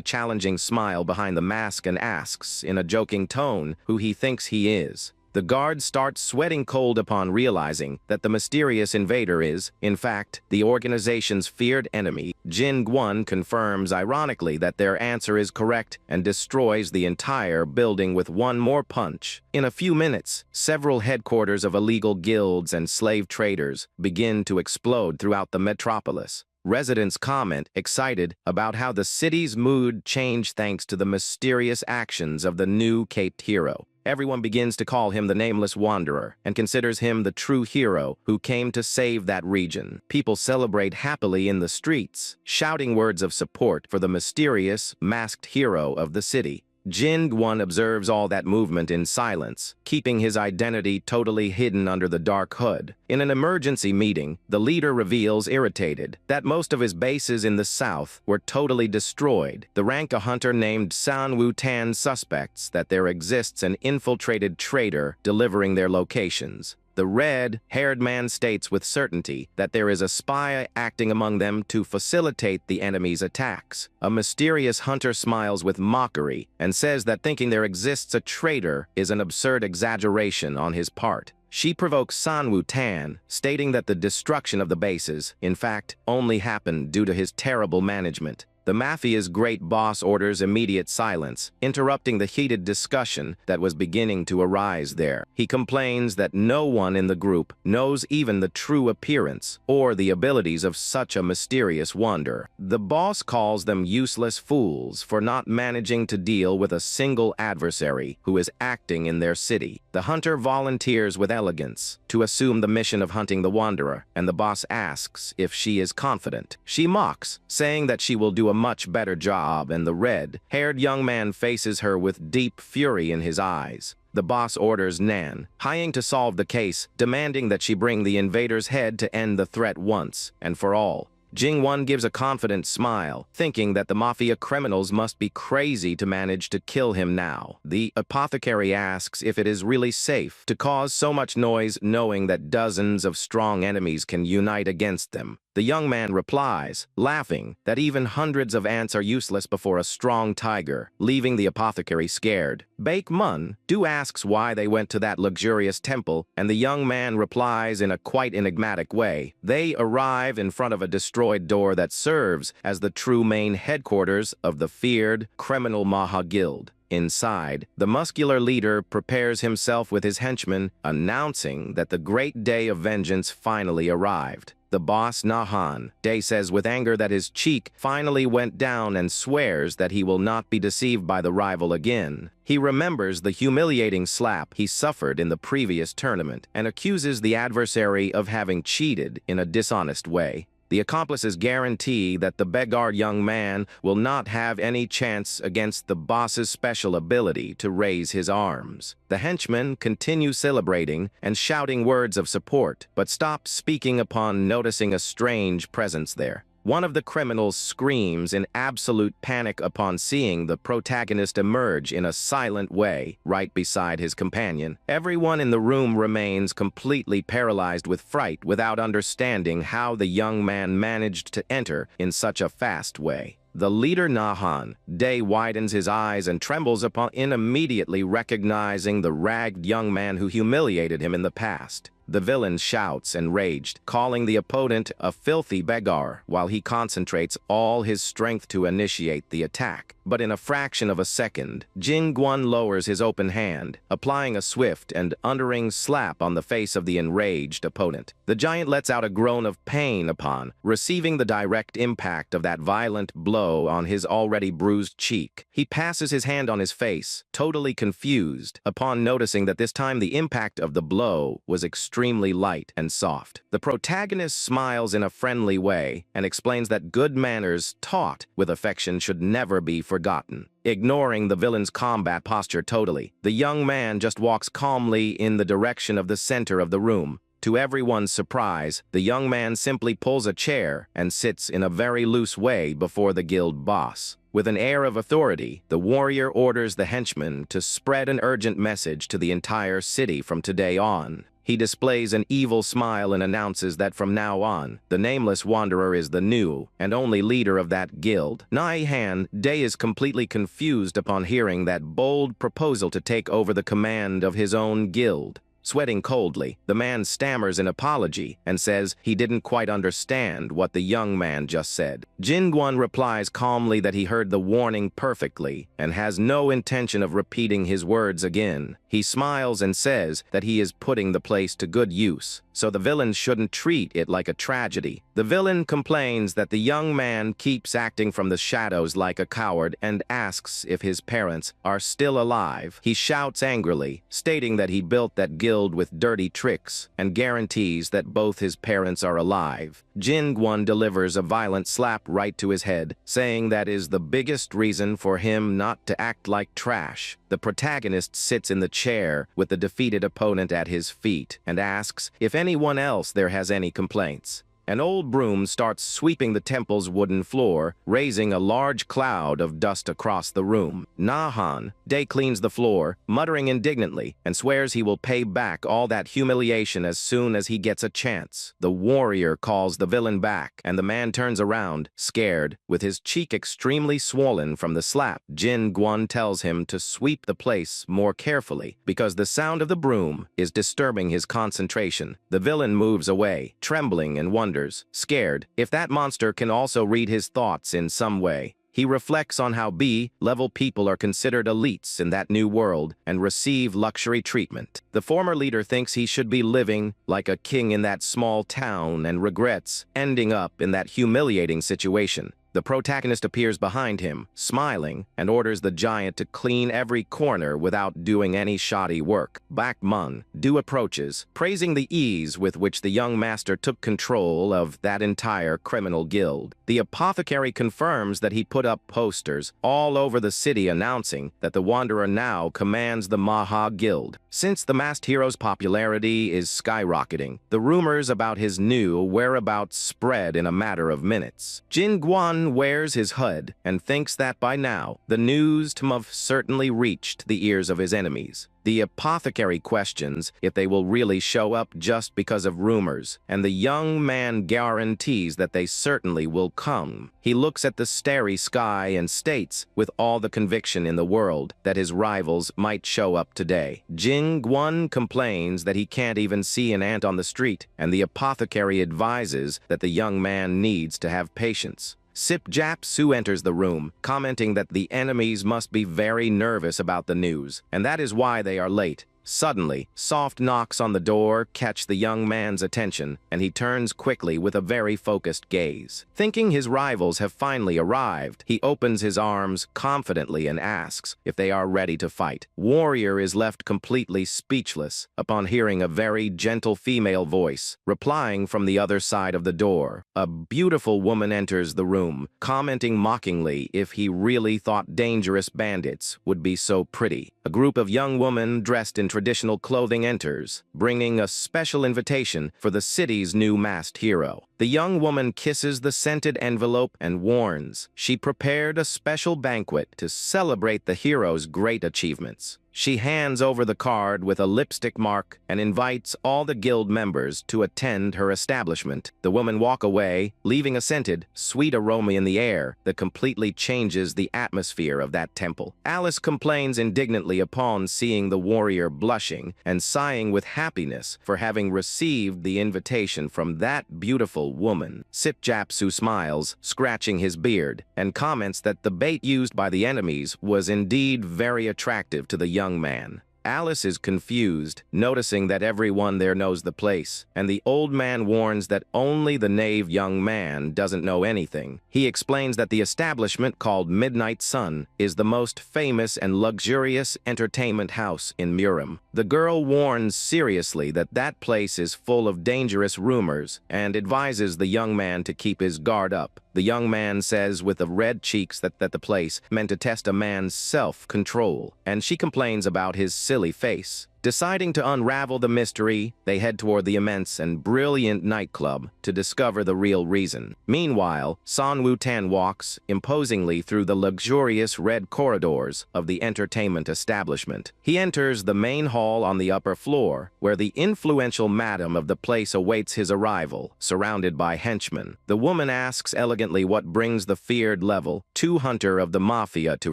challenging smile behind the mask and asks, in a joking tone, who he thinks he is. The guard starts sweating cold upon realizing that the mysterious invader is, in fact, the organization's feared enemy. Jin-gwon confirms ironically that their answer is correct and destroys the entire building with one more punch. In a few minutes, several headquarters of illegal guilds and slave traders begin to explode throughout the metropolis. Residents comment, excited, about how the city's mood changed thanks to the mysterious actions of the new caped hero. Everyone begins to call him the Nameless Wanderer and considers him the true hero who came to save that region. People celebrate happily in the streets, shouting words of support for the mysterious, masked hero of the city. Jin-gwon observes all that movement in silence, keeping his identity totally hidden under the dark hood. In an emergency meeting, the leader reveals, irritated, that most of his bases in the south were totally destroyed. The rank a hunter named San Wu-tan suspects that there exists an infiltrated traitor delivering their locations. The red-haired man states with certainty that there is a spy acting among them to facilitate the enemy's attacks. A mysterious hunter smiles with mockery and says that thinking there exists a traitor is an absurd exaggeration on his part. She provokes San Wu-tan, stating that the destruction of the bases, in fact, only happened due to his terrible management. The mafia's great boss orders immediate silence, interrupting the heated discussion that was beginning to arise there. He complains that no one in the group knows even the true appearance or the abilities of such a mysterious wanderer. The boss calls them useless fools for not managing to deal with a single adversary who is acting in their city. The hunter volunteers with elegance to assume the mission of hunting the wanderer, and the boss asks if she is confident. She mocks, saying that she will do a much better job, and the red-haired young man faces her with deep fury in his eyes. The boss orders Nan, hiring to solve the case, demanding that she bring the invader's head to end the threat once and for all. Jin-won gives a confident smile, thinking that the mafia criminals must be crazy to manage to kill him now. The apothecary asks if it is really safe to cause so much noise knowing that dozens of strong enemies can unite against them. The young man replies, laughing, that even hundreds of ants are useless before a strong tiger, leaving the apothecary scared. Baek-mun asks why they went to that luxurious temple, and the young man replies in a quite enigmatic way. They arrive in front of a destroyed door that serves as the true main headquarters of the feared criminal Manhwa Guild. Inside, the muscular leader prepares himself with his henchmen, announcing that the great day of vengeance finally arrived. The boss, Nahan Day, says with anger that his cheek finally went down and swears that he will not be deceived by the rival again. He remembers the humiliating slap he suffered in the previous tournament and accuses the adversary of having cheated in a dishonest way. The accomplices guarantee that the beggar young man will not have any chance against the boss's special ability to raise his arms. The henchmen continue celebrating and shouting words of support, but stop speaking upon noticing a strange presence there. One of the criminals screams in absolute panic upon seeing the protagonist emerge in a silent way right beside his companion. Everyone in the room remains completely paralyzed with fright without understanding how the young man managed to enter in such a fast way. The leader Nahan Day widens his eyes and trembles upon immediately recognizing the ragged young man who humiliated him in the past. The villain shouts enraged, calling the opponent a filthy beggar, while he concentrates all his strength to initiate the attack. But in a fraction of a second, Jin-gwon lowers his open hand, applying a swift and unerring slap on the face of the enraged opponent. The giant lets out a groan of pain upon receiving the direct impact of that violent blow on his already bruised cheek. He passes his hand on his face, totally confused, upon noticing that this time the impact of the blow was extremely light and soft. The protagonist smiles in a friendly way and explains that good manners taught with affection should never be forgotten. Ignoring the villain's combat posture totally, the young man just walks calmly in the direction of the center of the room. To everyone's surprise, the young man simply pulls a chair and sits in a very loose way before the guild boss. With an air of authority, the warrior orders the henchman to spread an urgent message to the entire city from today on. He displays an evil smile and announces that from now on, the nameless wanderer is the new and only leader of that guild. Naihan Day is completely confused upon hearing that bold proposal to take over the command of his own guild. Sweating coldly, the man stammers an apology and says he didn't quite understand what the young man just said. Jingguan replies calmly that he heard the warning perfectly and has no intention of repeating his words again. He smiles and says that he is putting the place to good use, so the villain shouldn't treat it like a tragedy. The villain complains that the young man keeps acting from the shadows like a coward and asks if his parents are still alive. He shouts angrily, stating that he built that guild with dirty tricks and guarantees that both his parents are alive. Jingguan delivers a violent slap right to his head, saying that is the biggest reason for him not to act like trash. The protagonist sits in the chair with the defeated opponent at his feet and asks if anyone else there has any complaints. An old broom starts sweeping the temple's wooden floor, raising a large cloud of dust across the room. Nahan Day cleans the floor, muttering indignantly, and swears he will pay back all that humiliation as soon as he gets a chance. The warrior calls the villain back, and the man turns around, scared, with his cheek extremely swollen from the slap. Jin Guan tells him to sweep the place more carefully, because the sound of the broom is disturbing his concentration. The villain moves away, trembling and wonders, scared, if that monster can also read his thoughts in some way. He reflects on how B-level people are considered elites in that new world and receive luxury treatment. The former leader thinks he should be living like a king in that small town and regrets ending up in that humiliating situation. The protagonist appears behind him, smiling, and orders the giant to clean every corner without doing any shoddy work. Back Mun Du approaches, praising the ease with which the young master took control of that entire criminal guild. The apothecary confirms that he put up posters all over the city announcing that the Wanderer now commands the Manhwa Guild. Since the masked hero's popularity is skyrocketing, the rumors about his new whereabouts spread in a matter of minutes. Jin Guan wears his hood and thinks that by now, the news must have certainly reached the ears of his enemies. The apothecary questions if they will really show up just because of rumors, and the young man guarantees that they certainly will come. He looks at the starry sky and states, with all the conviction in the world, that his rivals might show up today. Jing Guan complains that he can't even see an ant on the street, and the apothecary advises that the young man needs to have patience. Sip Jap Su enters the room, commenting that the enemies must be very nervous about the news, and that is why they are late. Suddenly, soft knocks on the door catch the young man's attention, and he turns quickly with a very focused gaze. Thinking his rivals have finally arrived, he opens his arms confidently and asks if they are ready to fight. Warrior is left completely speechless upon hearing a very gentle female voice, replying from the other side of the door. A beautiful woman enters the room, commenting mockingly if he really thought dangerous bandits would be so pretty. A group of young women dressed in traditional clothing enters, bringing a special invitation for the city's new masked hero. The young woman kisses the scented envelope and warns she prepared a special banquet to celebrate the hero's great achievements. She hands over the card with a lipstick mark and invites all the guild members to attend her establishment. The women walk away, leaving a scented, sweet aroma in the air that completely changes the atmosphere of that temple. Alice complains indignantly upon seeing the warrior blushing and sighing with happiness for having received the invitation from that beautiful woman. Sip Japsu smiles, scratching his beard, and comments that the bait used by the enemies was indeed very attractive to the young man. Alice is confused, noticing that everyone there knows the place, and the old man warns that only the naive young man doesn't know anything. He explains that the establishment called Midnight Sun is the most famous and luxurious entertainment house in Murim. The girl warns seriously that that place is full of dangerous rumors and advises the young man to keep his guard up. The young man says with the red cheeks that the place meant to test a man's self-control, and she complains about his silly face. Deciding to unravel the mystery, they head toward the immense and brilliant nightclub to discover the real reason. Meanwhile, San Wu-tan walks imposingly through the luxurious red corridors of the entertainment establishment. He enters the main hall on the upper floor, where the influential madam of the place awaits his arrival, surrounded by henchmen. The woman asks elegantly what brings the feared level 2 hunter of the mafia to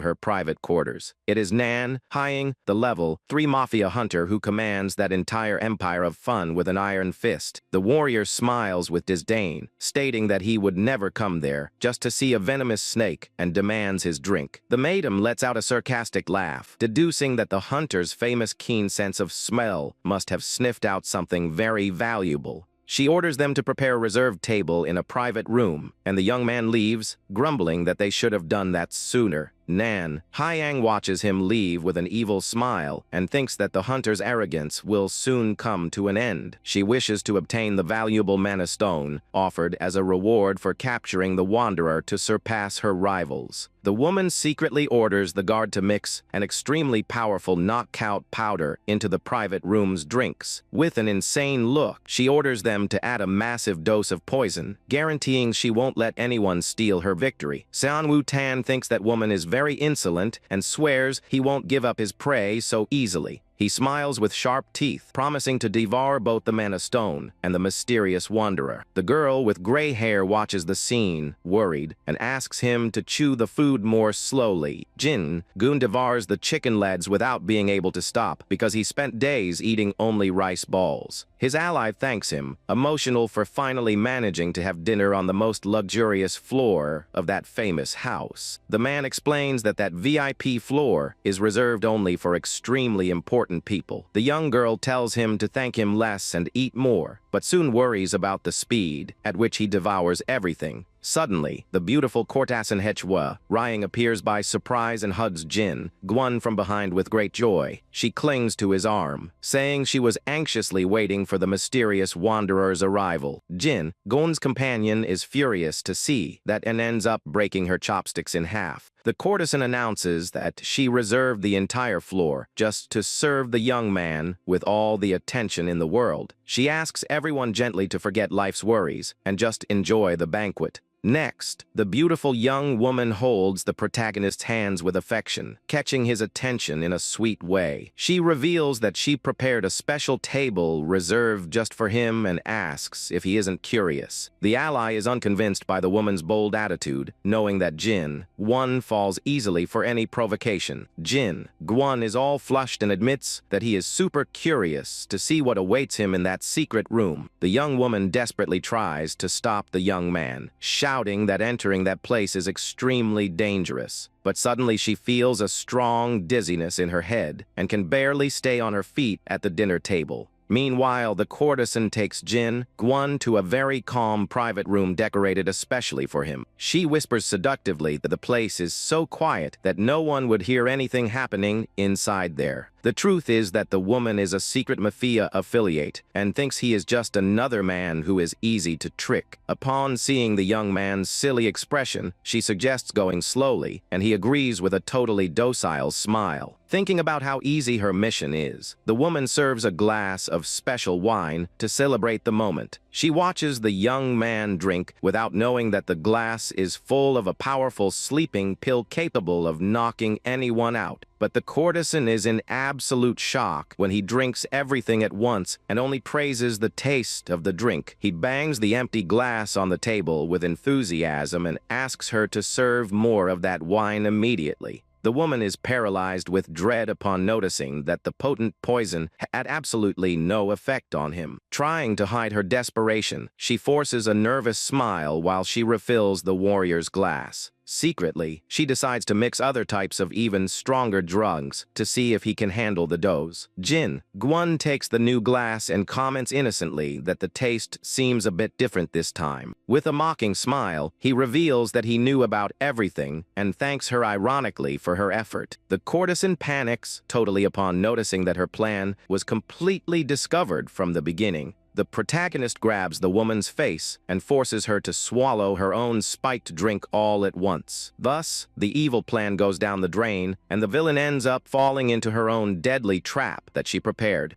her private quarters. It is Nan, Hying, the level 3 mafia hunter who commands that entire empire of fun with an iron fist. The warrior smiles with disdain, stating that he would never come there just to see a venomous snake, and demands his drink. The madam lets out a sarcastic laugh, deducing that the hunter's famous keen sense of smell must have sniffed out something very valuable. She orders them to prepare a reserved table in a private room, and the young man leaves, grumbling that they should have done that sooner. Nan, Hyang watches him leave with an evil smile and thinks that the hunter's arrogance will soon come to an end. She wishes to obtain the valuable mana stone offered as a reward for capturing the wanderer to surpass her rivals. The woman secretly orders the guard to mix an extremely powerful knockout powder into the private room's drinks. With an insane look, she orders them to add a massive dose of poison, guaranteeing she won't let anyone steal her victory. San Wu-tan thinks that woman is very insolent and swears he won't give up his prey so easily. He smiles with sharp teeth, promising to devour both the mana stone and the mysterious wanderer. The girl with gray hair watches the scene, worried, and asks him to chew the food more slowly. Jin Goon devours the chicken legs without being able to stop because he spent days eating only rice balls. His ally thanks him, emotional for finally managing to have dinner on the most luxurious floor of that famous house. The man explains that that VIP floor is reserved only for extremely important people. The young girl tells him to thank him less and eat more, but soon worries about the speed at which he devours everything. Suddenly, the beautiful courtesan Hechwa, Rying appears by surprise and hugs Jin Gwon from behind with great joy. She clings to his arm, saying she was anxiously waiting for the mysterious wanderer's arrival. Jin Gwon's companion is furious to see that and ends up breaking her chopsticks in half. The courtesan announces that she reserved the entire floor just to serve the young man with all the attention in the world. She asks everyone gently to forget life's worries and just enjoy the banquet. Next, the beautiful young woman holds the protagonist's hands with affection, catching his attention in a sweet way. She reveals that she prepared a special table reserved just for him and asks if he isn't curious. The ally is unconvinced by the woman's bold attitude, knowing that Jin Gwon falls easily for any provocation. Jin Gwon is all flushed and admits that he is super curious to see what awaits him in that secret room. The young woman desperately tries to stop the young man, shouting that entering that place is extremely dangerous. But suddenly she feels a strong dizziness in her head and can barely stay on her feet at the dinner table. Meanwhile, the courtesan takes Jin Gwon to a very calm private room decorated especially for him. She whispers seductively that the place is so quiet that no one would hear anything happening inside there. The truth is that the woman is a secret mafia affiliate and thinks he is just another man who is easy to trick. Upon seeing the young man's silly expression, she suggests going slowly, and he agrees with a totally docile smile. Thinking about how easy her mission is, the woman serves a glass of special wine to celebrate the moment. She watches the young man drink without knowing that the glass is full of a powerful sleeping pill capable of knocking anyone out. But the courtesan is in absolute shock when he drinks everything at once and only praises the taste of the drink. He bangs the empty glass on the table with enthusiasm and asks her to serve more of that wine immediately. The woman is paralyzed with dread upon noticing that the potent poison had absolutely no effect on him. Trying to hide her desperation, she forces a nervous smile while she refills the warrior's glass. Secretly, she decides to mix other types of even stronger drugs to see if he can handle the dose. Jin Gwon takes the new glass and comments innocently that the taste seems a bit different this time. With a mocking smile, he reveals that he knew about everything and thanks her ironically for her effort. The courtesan panics totally upon noticing that her plan was completely discovered from the beginning. the protagonist grabs the woman's face and forces her to swallow her own spiked drink all at once. Thus, the evil plan goes down the drain, and the villain ends up falling into her own deadly trap that she prepared.